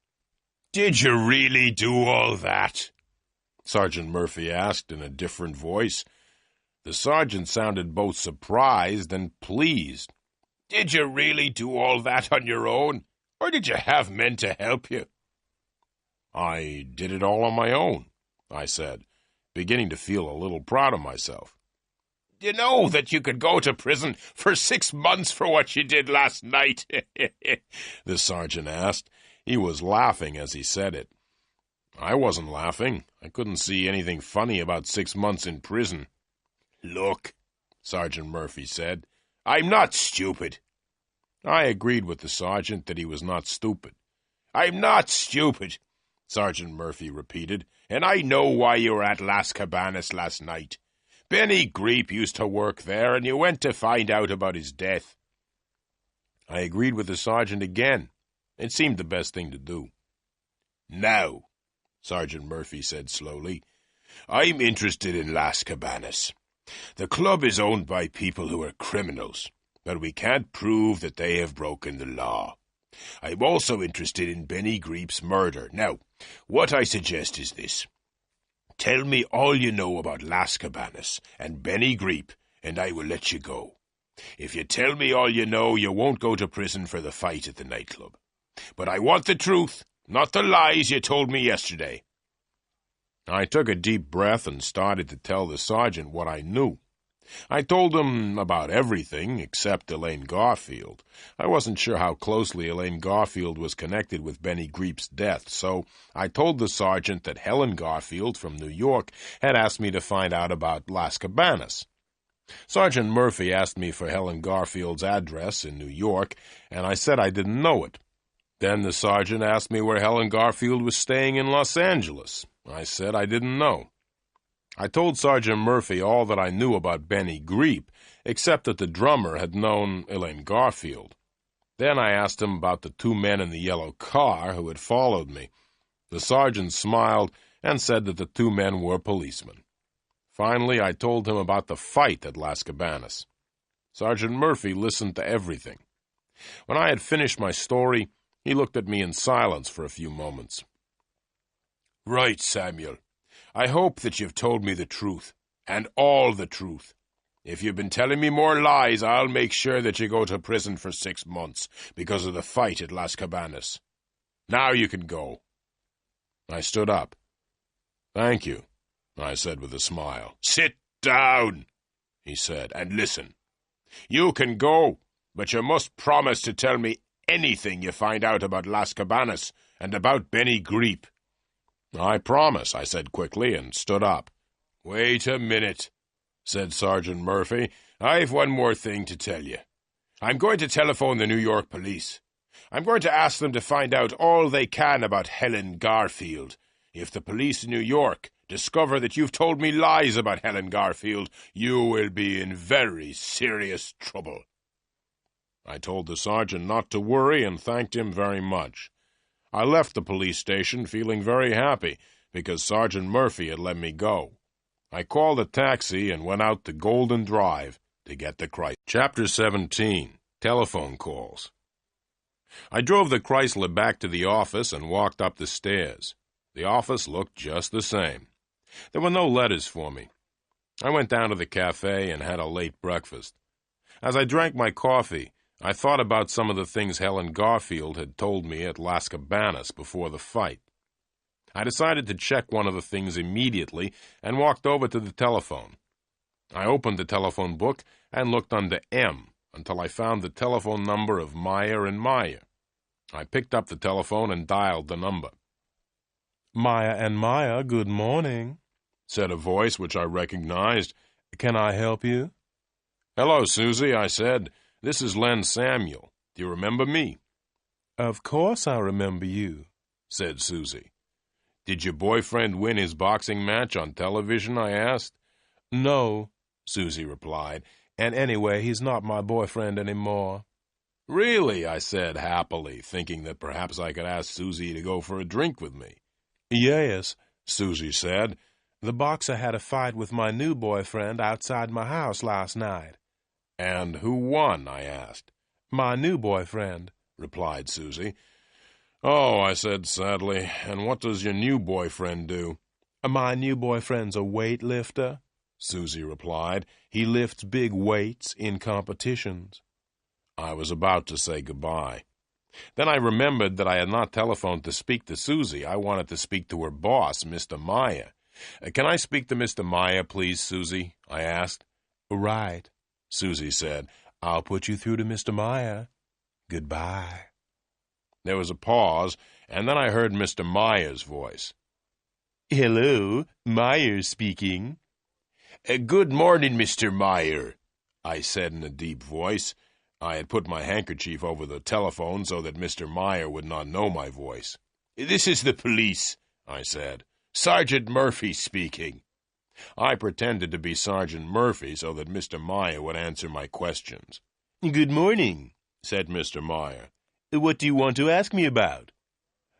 "Did you really do all that?" Sergeant Murphy asked in a different voice. The sergeant sounded both surprised and pleased. "Did you really do all that on your own, or did you have men to help you?" "I did it all on my own," I said, beginning to feel a little proud of myself. "You know that you could go to prison for 6 months for what you did last night?" the sergeant asked. He was laughing as he said it. I wasn't laughing. I couldn't see anything funny about 6 months in prison. "Look," Sergeant Murphy said, "I'm not stupid." I agreed with the sergeant that he was not stupid. "I'm not stupid. Sergeant Murphy repeated, "and I know why you were at Las Cabanas last night. Benny Greep used to work there, and you went to find out about his death." I agreed with the sergeant again. It seemed the best thing to do. "Now," Sergeant Murphy said slowly, "I'm interested in Las Cabanas. The club is owned by people who are criminals, but we can't prove that they have broken the law. I'm also interested in Benny Greep's murder. Now, what I suggest is this. Tell me all you know about Las Cabanas and Benny Greep, and I will let you go. If you tell me all you know, you won't go to prison for the fight at the nightclub. But I want the truth, not the lies you told me yesterday." I took a deep breath and started to tell the sergeant what I knew. I told him about everything except Elaine Garfield. I wasn't sure how closely Elaine Garfield was connected with Benny Greep's death, so I told the sergeant that Helen Garfield from New York had asked me to find out about Las Cabanas. Sergeant Murphy asked me for Helen Garfield's address in New York, and I said I didn't know it. Then the sergeant asked me where Helen Garfield was staying in Los Angeles. I said I didn't know. I told Sergeant Murphy all that I knew about Benny Greep, except that the drummer had known Elaine Garfield. Then I asked him about the two men in the yellow car who had followed me. The sergeant smiled and said that the two men were policemen. Finally, I told him about the fight at Las Cabanas. Sergeant Murphy listened to everything. When I had finished my story, he looked at me in silence for a few moments. "Right, Samuel. I hope that you've told me the truth, and all the truth. If you've been telling me more lies, I'll make sure that you go to prison for 6 months because of the fight at Las Cabanas. Now you can go." I stood up. "Thank you," I said with a smile. "Sit down," he said, "and listen. You can go, but you must promise to tell me anything you find out about Las Cabanas and about Benny Greep." "I promise," I said quickly, and stood up. "Wait a minute," said Sergeant Murphy. "I've one more thing to tell you. I'm going to telephone the New York police. I'm going to ask them to find out all they can about Helen Garfield. If the police in New York discover that you've told me lies about Helen Garfield, you will be in very serious trouble." I told the sergeant not to worry and thanked him very much. I left the police station feeling very happy because Sergeant Murphy had let me go. I called a taxi and went out to Golden Drive to get the Chrysler. Chapter 17. Telephone Calls. I drove the Chrysler back to the office and walked up the stairs. The office looked just the same. There were no letters for me. I went down to the cafe and had a late breakfast. As I drank my coffee, I thought about some of the things Helen Garfield had told me at Las Cabanas before the fight. I decided to check one of the things immediately and walked over to the telephone. I opened the telephone book and looked under M until I found the telephone number of Meyer and Meyer. I picked up the telephone and dialed the number. "Meyer and Meyer, good morning," said a voice which I recognized. "Can I help you?" "Hello, Susie," I said. "This is Len Samuel. Do you remember me?" "Of course I remember you," said Susie. "Did your boyfriend win his boxing match on television?" I asked. "No," Susie replied, "and anyway, he's not my boyfriend anymore." "Really?" I said happily, thinking that perhaps I could ask Susie to go for a drink with me. "Yes," Susie said. "The boxer had a fight with my new boyfriend outside my house last night." "And who won?" I asked. "My new boyfriend," replied Susie. "Oh," I said sadly, "and what does your new boyfriend do?" "My new boyfriend's a weightlifter," Susie replied. "He lifts big weights in competitions." I was about to say goodbye. Then I remembered that I had not telephoned to speak to Susie. I wanted to speak to her boss, Mr. Meyer. "Can I speak to Mr. Meyer, please, Susie?" I asked. "Right," Susie said. "I'll put you through to Mr. Meyer. Goodbye." There was a pause, and then I heard Mr. Meyer's voice. "Hello, Meyer speaking." "Good morning, Mr. Meyer," I said in a deep voice. I had put my handkerchief over the telephone so that Mr. Meyer would not know my voice. "This is the police," I said. "Sergeant Murphy speaking." I pretended to be Sergeant Murphy so that Mr. Meyer would answer my questions. "Good morning," said Mr. Meyer. "What do you want to ask me about?"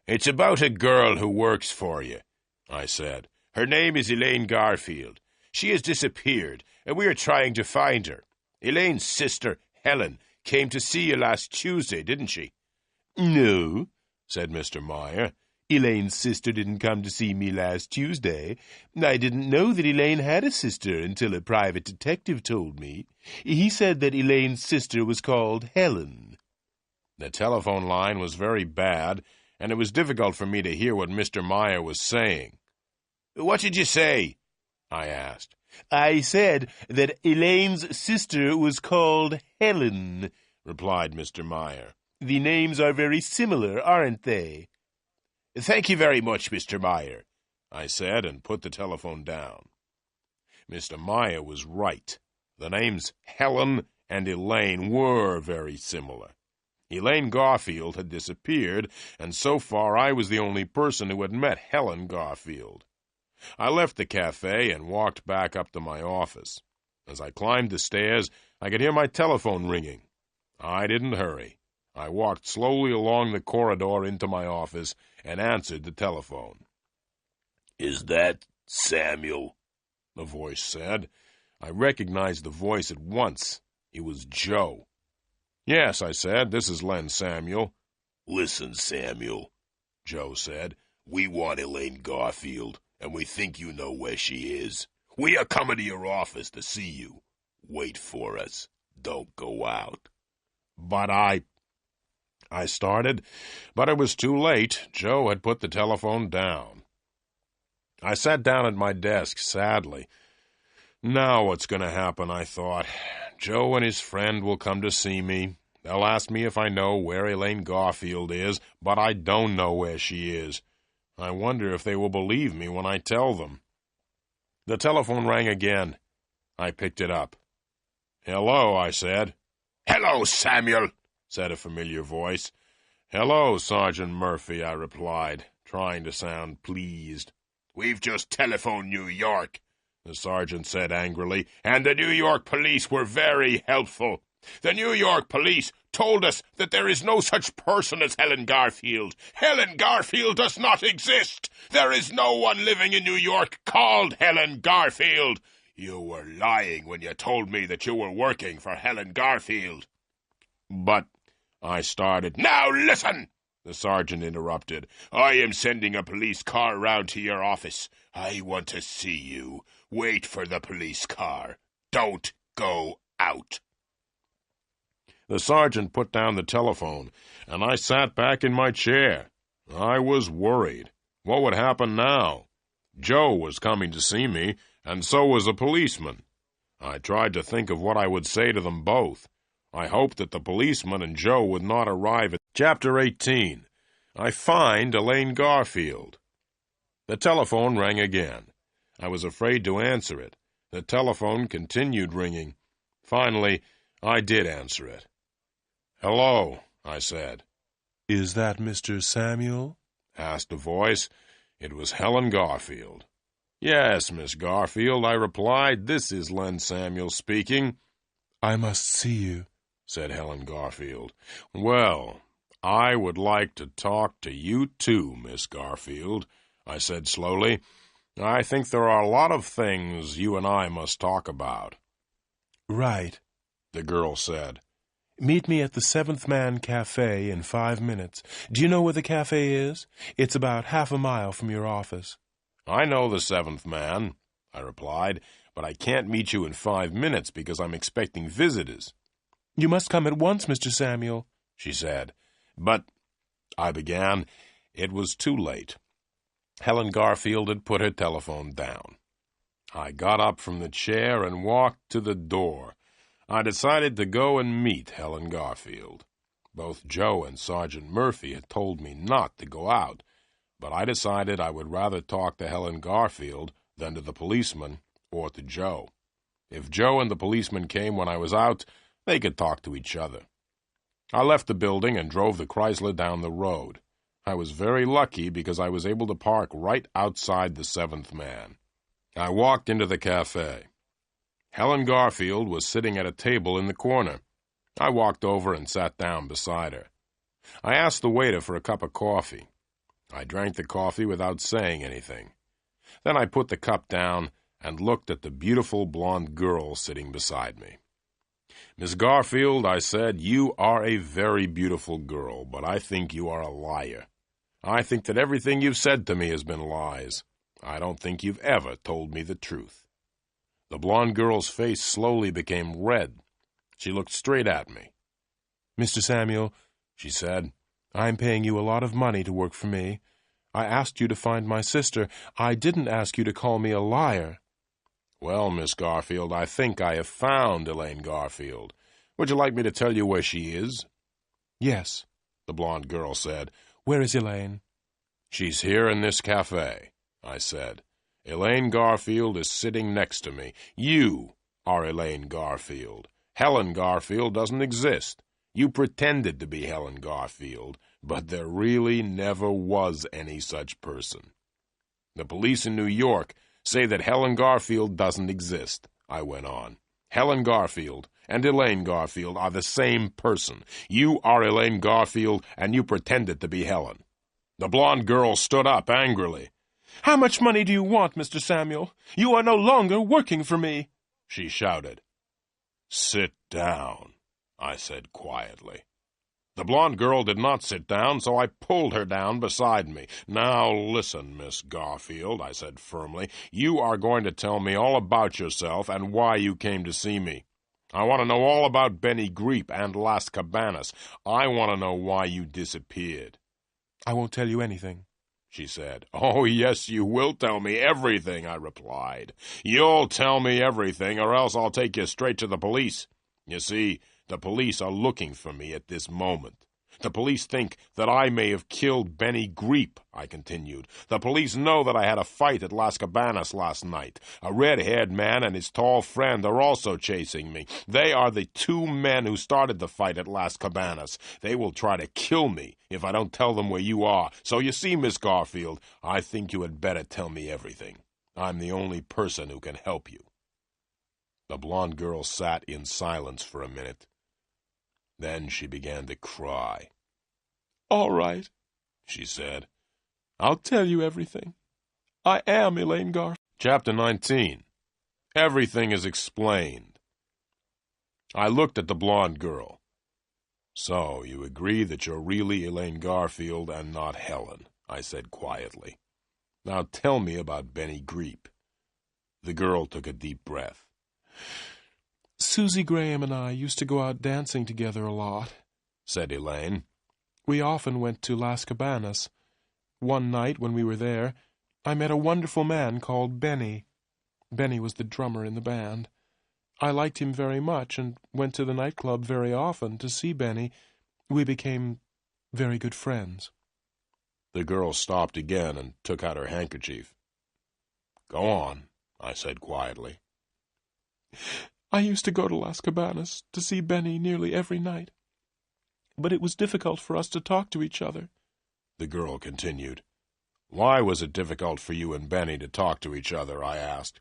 "It's about a girl who works for you," I said. "Her name is Elaine Garfield. She has disappeared, and we are trying to find her. Elaine's sister, Helen, came to see you last Tuesday, didn't she?" "No," said Mr. Meyer. "Elaine's sister didn't come to see me last Tuesday. I didn't know that Elaine had a sister until a private detective told me. He said that Elaine's sister was called Helen." The telephone line was very bad, and it was difficult for me to hear what Mr. Meyer was saying. "What did you say?" I asked. "I said that Elaine's sister was called Helen," replied Mr. Meyer. "The names are very similar, aren't they?" "Thank you very much, Mr. Meyer," I said, and put the telephone down. Mr. Meyer was right. The names Helen and Elaine were very similar. Elaine Garfield had disappeared, and so far I was the only person who had met Helen Garfield. I left the cafe and walked back up to my office. As I climbed the stairs, I could hear my telephone ringing. I didn't hurry. I walked slowly along the corridor into my office and answered the telephone. "Is that Samuel?" the voice said. I recognized the voice at once. It was Joe. "Yes," I said, "this is Len Samuel." "Listen, Samuel," Joe said. "We want Elaine Garfield, and we think you know where she is. We are coming to your office to see you. Wait for us. Don't go out." "But I started, but it was too late. Joe had put the telephone down. I sat down at my desk sadly. Now what's going to happen, I thought. Joe and his friend will come to see me. They'll ask me if I know where Elaine Garfield is, but I don't know where she is. I wonder if they will believe me when I tell them. The telephone rang again. I picked it up. "Hello," I said. "Hello, Samuel," said a familiar voice. "Hello, Sergeant Murphy," I replied, trying to sound pleased. "We've just telephoned New York," the sergeant said angrily, "and the New York police were very helpful. The New York police told us that there is no such person as Helen Garfield. Helen Garfield does not exist. There is no one living in New York called Helen Garfield. You were lying when you told me that you were working for Helen Garfield." "But," I started. "Now listen," the sergeant interrupted. "I am sending a police car round to your office. I want to see you. Wait for the police car. Don't go out." The sergeant put down the telephone, and I sat back in my chair. I was worried. What would happen now? Joe was coming to see me, and so was a policeman. I tried to think of what I would say to them both. I hoped that the policeman and Joe would not arrive at Chapter 18. I find Elaine Garfield. The telephone rang again. I was afraid to answer it. The telephone continued ringing. Finally, I did answer it. "Hello," I said. "Is that Mr. Samuel?" asked a voice. It was Helen Garfield. "Yes, Miss Garfield," I replied. "This is Len Samuel speaking." "I must see you," said Helen Garfield. "Well, I would like to talk to you too, Miss Garfield," I said slowly. "I think there are a lot of things you and I must talk about." "Right," the girl said. "Meet me at the Seventh Man Cafe in 5 minutes. Do you know where the cafe is? It's about half a mile from your office." "I know the Seventh Man," I replied, "but I can't meet you in 5 minutes because I'm expecting visitors." "You must come at once, Mr. Samuel," she said. "But," I began. It was too late. Helen Garfield had put her telephone down. I got up from the chair and walked to the door. I decided to go and meet Helen Garfield. Both Joe and Sergeant Murphy had told me not to go out, but I decided I would rather talk to Helen Garfield than to the policeman or to Joe. If Joe and the policeman came when I was out, they could talk to each other. I left the building and drove the Chrysler down the road. I was very lucky because I was able to park right outside the Seventh Man. I walked into the cafe. Helen Garfield was sitting at a table in the corner. I walked over and sat down beside her. I asked the waiter for a cup of coffee. I drank the coffee without saying anything. Then I put the cup down and looked at the beautiful blonde girl sitting beside me. "Miss Garfield," I said, "you are a very beautiful girl, but I think you are a liar. I think that everything you've said to me has been lies. I don't think you've ever told me the truth." The blonde girl's face slowly became red. She looked straight at me. "Mr. Samuel," she said, "I'm paying you a lot of money to work for me. I asked you to find my sister. I didn't ask you to call me a liar." "Well, Miss Garfield, I think I have found Elaine Garfield. Would you like me to tell you where she is?" "Yes," the blonde girl said. "Where is Elaine?" "She's here in this cafe," I said. "Elaine Garfield is sitting next to me. You are Elaine Garfield. Helen Garfield doesn't exist. You pretended to be Helen Garfield, but there really never was any such person. The police in New York say that Helen Garfield doesn't exist," I went on. "Helen Garfield and Elaine Garfield are the same person. You are Elaine Garfield, and you pretended to be Helen." The blonde girl stood up angrily. "How much money do you want, Mr. Samuel? You are no longer working for me," she shouted. "Sit down," I said quietly. The blonde girl did not sit down, so I pulled her down beside me. "Now listen, Miss Garfield," I said firmly. "You are going to tell me all about yourself and why you came to see me. I want to know all about Benny Greep and Las Cabanas. I want to know why you disappeared." "I won't tell you anything," she said. "Oh, yes, you will tell me everything," I replied. "You'll tell me everything, or else I'll take you straight to the police. You see, the police are looking for me at this moment. The police think that I may have killed Benny Greep," I continued. "The police know that I had a fight at Las Cabanas last night. A red-haired man and his tall friend are also chasing me. They are the two men who started the fight at Las Cabanas. They will try to kill me if I don't tell them where you are. So you see, Miss Garfield, I think you had better tell me everything. I'm the only person who can help you." The blonde girl sat in silence for a minute. Then she began to cry. "All right," she said. "I'll tell you everything. I am Elaine Garfield." Chapter 19. Everything is explained. I looked at the blonde girl. "So you agree that you're really Elaine Garfield and not Helen," I said quietly. "Now tell me about Benny Greep." The girl took a deep breath. "Susie Graham and I used to go out dancing together a lot," said Elaine. "We often went to Las Cabanas. One night when we were there, I met a wonderful man called Benny. Benny was the drummer in the band. I liked him very much and went to the nightclub very often to see Benny. We became very good friends." The girl stopped again and took out her handkerchief. "Go on," I said quietly. "I used to go to Las Cabanas to see Benny nearly every night. But it was difficult for us to talk to each other," the girl continued. "Why was it difficult for you and Benny to talk to each other?" I asked.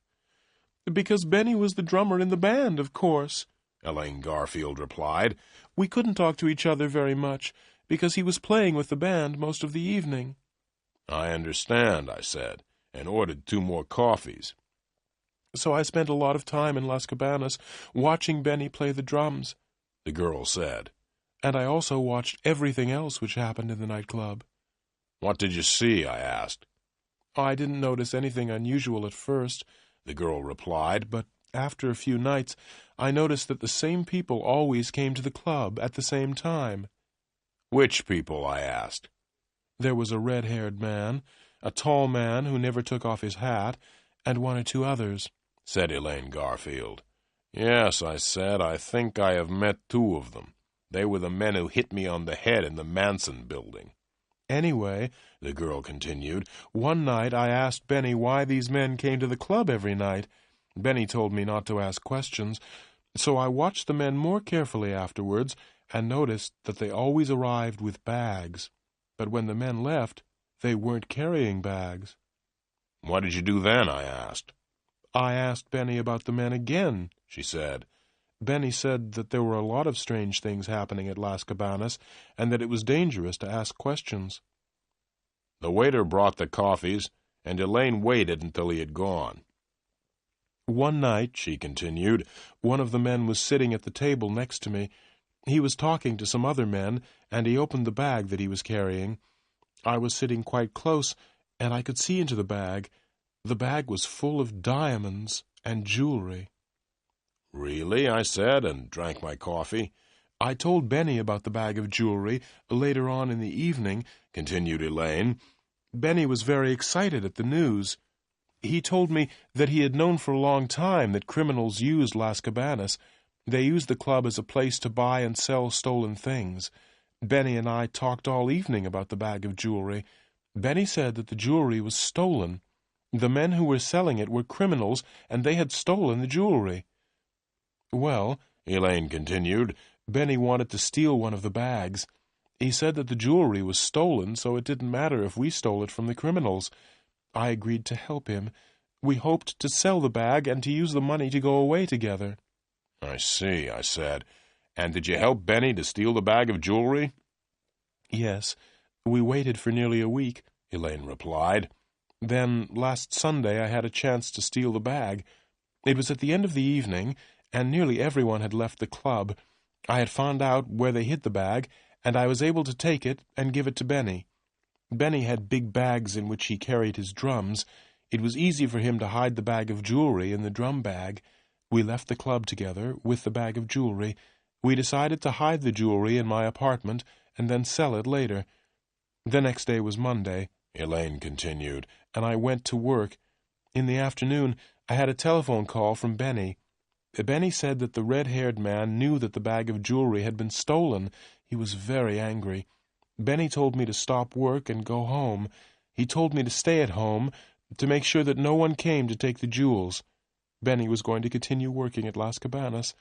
"Because Benny was the drummer in the band, of course," Elaine Garfield replied. "We couldn't talk to each other very much, because he was playing with the band most of the evening." "I understand," I said, and ordered 2 more coffees. "So I spent a lot of time in Las Cabanas watching Benny play the drums," the girl said. "And I also watched everything else which happened in the nightclub." "What did you see?" I asked. "I didn't notice anything unusual at first," the girl replied, "but after a few nights I noticed that the same people always came to the club at the same time." "Which people?" I asked. "There was a red-haired man, a tall man who never took off his hat, and 1 or 2 others," said Elaine Garfield. "Yes," I said, "I think I have met 2 of them. They were the men who hit me on the head in the Manson building." "Anyway," the girl continued, "one night I asked Benny why these men came to the club every night. Benny told me not to ask questions, so I watched the men more carefully afterwards and noticed that they always arrived with bags. But when the men left, they weren't carrying bags. What did you do then? I asked. I asked Benny about the men again, she said. Benny said that there were a lot of strange things happening at Las Cabanas, and that it was dangerous to ask questions. The waiter brought the coffees, and Elaine waited until he had gone. One night, she continued, one of the men was sitting at the table next to me. He was talking to some other men, and he opened the bag that he was carrying. I was sitting quite close, and I could see into the bag. The bag was full of diamonds and jewelry. Really? I said, and drank my coffee. I told Benny about the bag of jewelry later on in the evening, continued Elaine. Benny was very excited at the news. He told me that he had known for a long time that criminals used Las Cabanas. They used the club as a place to buy and sell stolen things. Benny and I talked all evening about the bag of jewelry. Benny said that the jewelry was stolen. The men who were selling it were criminals, and they had stolen the jewelry. Well, Elaine continued, Benny wanted to steal one of the bags. He said that the jewelry was stolen, so it didn't matter if we stole it from the criminals. I agreed to help him. We hoped to sell the bag and to use the money to go away together. I see, I said. And did you help Benny to steal the bag of jewelry? Yes. We waited for nearly a week, Elaine replied. Then, last Sunday, I had a chance to steal the bag. It was at the end of the evening, and nearly everyone had left the club. I had found out where they hid the bag, and I was able to take it and give it to Benny. Benny had big bags in which he carried his drums. It was easy for him to hide the bag of jewelry in the drum bag. We left the club together with the bag of jewelry. We decided to hide the jewelry in my apartment and then sell it later. The next day was Monday, Elaine continued, and I went to work. In the afternoon, I had a telephone call from Benny. Benny said that the red-haired man knew that the bag of jewelry had been stolen. He was very angry. Benny told me to stop work and go home. He told me to stay at home, to make sure that no one came to take the jewels. Benny was going to continue working at Las Cabanas.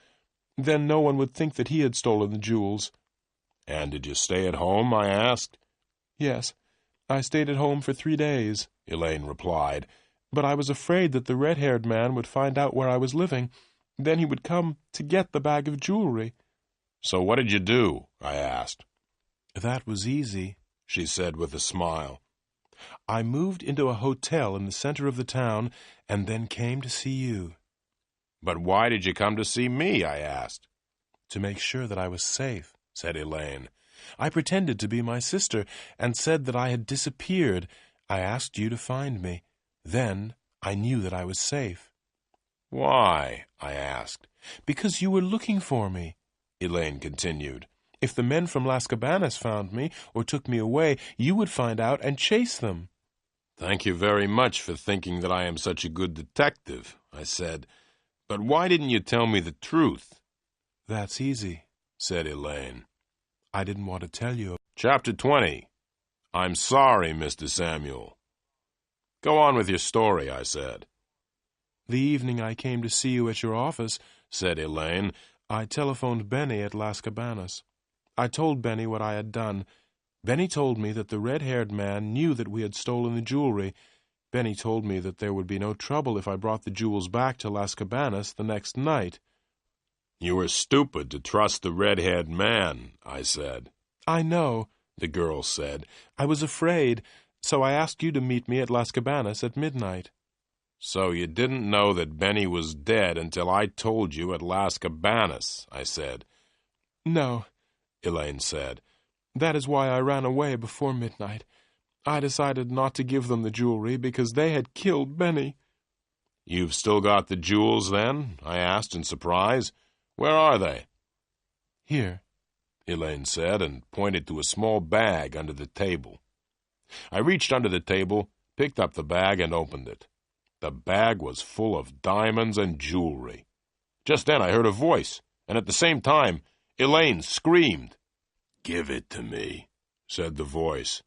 Then no one would think that he had stolen the jewels. And did you stay at home? I asked. Yes, I stayed at home for 3 days, Elaine replied. But I was afraid that the red-haired man would find out where I was living. Then he would come to get the bag of jewelry. So what did you do? I asked. That was easy, she said with a smile. I moved into a hotel in the center of the town and then came to see you. But why did you come to see me? I asked. To make sure that I was safe, said Elaine. I pretended to be my sister and said that I had disappeared. I asked you to find me. Then I knew that I was safe. Why? I asked. Because you were looking for me, Elaine continued. If the men from Las Cabanas found me or took me away, you would find out and chase them. Thank you very much for thinking that I am such a good detective, I said. But why didn't you tell me the truth? That's easy, said Elaine. I didn't want to tell you. Chapter 20. I'm sorry, Mr. Samuel. Go on with your story, I said. The evening I came to see you at your office, said Elaine, I telephoned Benny at Las Cabanas. I told Benny what I had done. Benny told me that the red-haired man knew that we had stolen the jewelry. Benny told me that there would be no trouble if I brought the jewels back to Las Cabanas the next night. You were stupid to trust the red-haired man, I said. I know, the girl said. I was afraid, so I asked you to meet me at Las Cabanas at midnight. So you didn't know that Benny was dead until I told you at Las Cabanas, I said. No, Elaine said. That is why I ran away before midnight. I decided not to give them the jewelry because they had killed Benny. You've still got the jewels, then? I asked in surprise. Where are they? Here, Elaine said, and pointed to a small bag under the table. I reached under the table, picked up the bag, and opened it. The bag was full of diamonds and jewelry. Just then I heard a voice, and at the same time, Elaine screamed. "Give it to me," said the voice.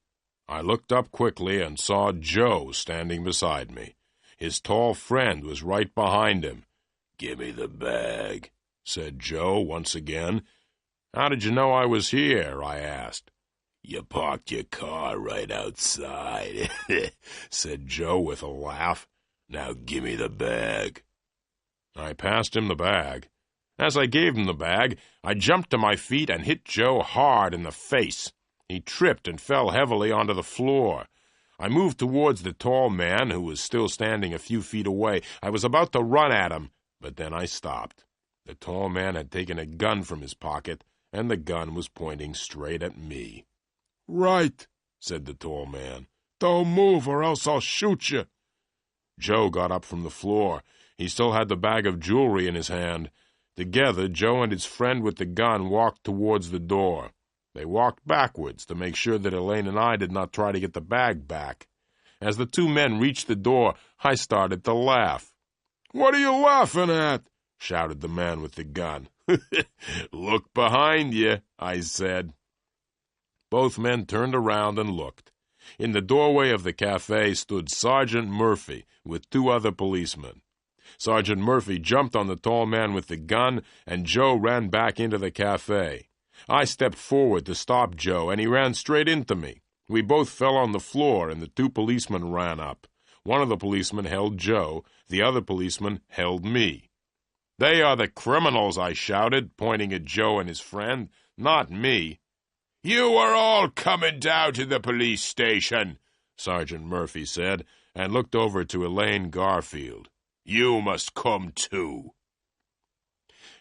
I looked up quickly and saw Joe standing beside me. His tall friend was right behind him. "Give me the bag," said Joe once again. "How did you know I was here?" I asked. "You parked your car right outside," said Joe with a laugh. "Now give me the bag." I passed him the bag. As I gave him the bag, I jumped to my feet and hit Joe hard in the face. He tripped and fell heavily onto the floor. I moved towards the tall man, who was still standing a few feet away. I was about to run at him, but then I stopped. The tall man had taken a gun from his pocket, and the gun was pointing straight at me. "Right," said the tall man. "Don't move or else I'll shoot you." Joe got up from the floor. He still had the bag of jewelry in his hand. Together, Joe and his friend with the gun walked towards the door. They walked backwards to make sure that Elaine and I did not try to get the bag back. As the two men reached the door, I started to laugh. "What are you laughing at?" shouted the man with the gun. "Look behind you," I said. Both men turned around and looked. In the doorway of the cafe stood Sergeant Murphy with two other policemen. Sergeant Murphy jumped on the tall man with the gun, and Joe ran back into the cafe. I stepped forward to stop Joe, and he ran straight into me. We both fell on the floor, and the two policemen ran up. One of the policemen held Joe. The other policeman held me. "They are the criminals," I shouted, pointing at Joe and his friend. "Not me." "You are all coming down to the police station," Sergeant Murphy said, and looked over to Elaine Garfield. "You must come too."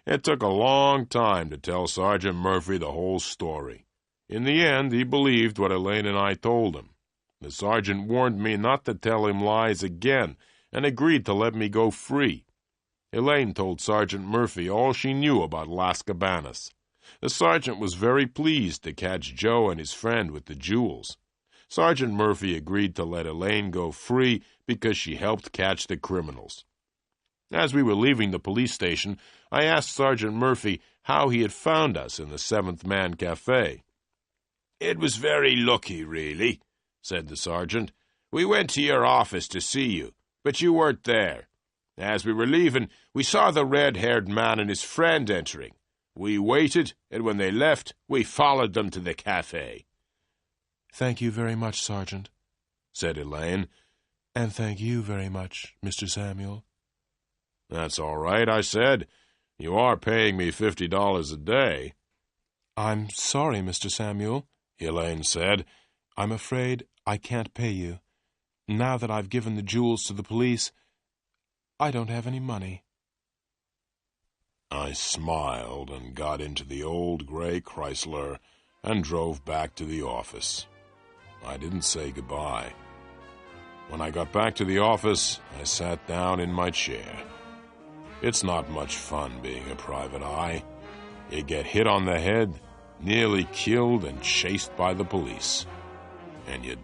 It took a long time to tell Sergeant Murphy the whole story. In the end, he believed what Elaine and I told him. The sergeant warned me not to tell him lies again, and agreed to let me go free. Elaine told Sergeant Murphy all she knew about Las Cabanas. The sergeant was very pleased to catch Joe and his friend with the jewels. Sergeant Murphy agreed to let Elaine go free because she helped catch the criminals. As we were leaving the police station, I asked Sergeant Murphy how he had found us in the Seventh Man Cafe. "It was very lucky, really," said the sergeant. "We went to your office to see you, but you weren't there. As we were leaving, we saw the red-haired man and his friend entering. We waited, and when they left, we followed them to the cafe." "Thank you very much, Sergeant," said Elaine. "And thank you very much, Mr. Samuel." "That's all right," I said. "You are paying me $50 a day." "I'm sorry, Mr. Samuel," Elaine said. "I'm afraid I can't pay you. Now that I've given the jewels to the police, I don't have any money." I smiled and got into the old gray Chrysler and drove back to the office. I didn't say goodbye. When I got back to the office, I sat down in my chair. It's not much fun being a private eye. You get hit on the head, nearly killed and chased by the police, and you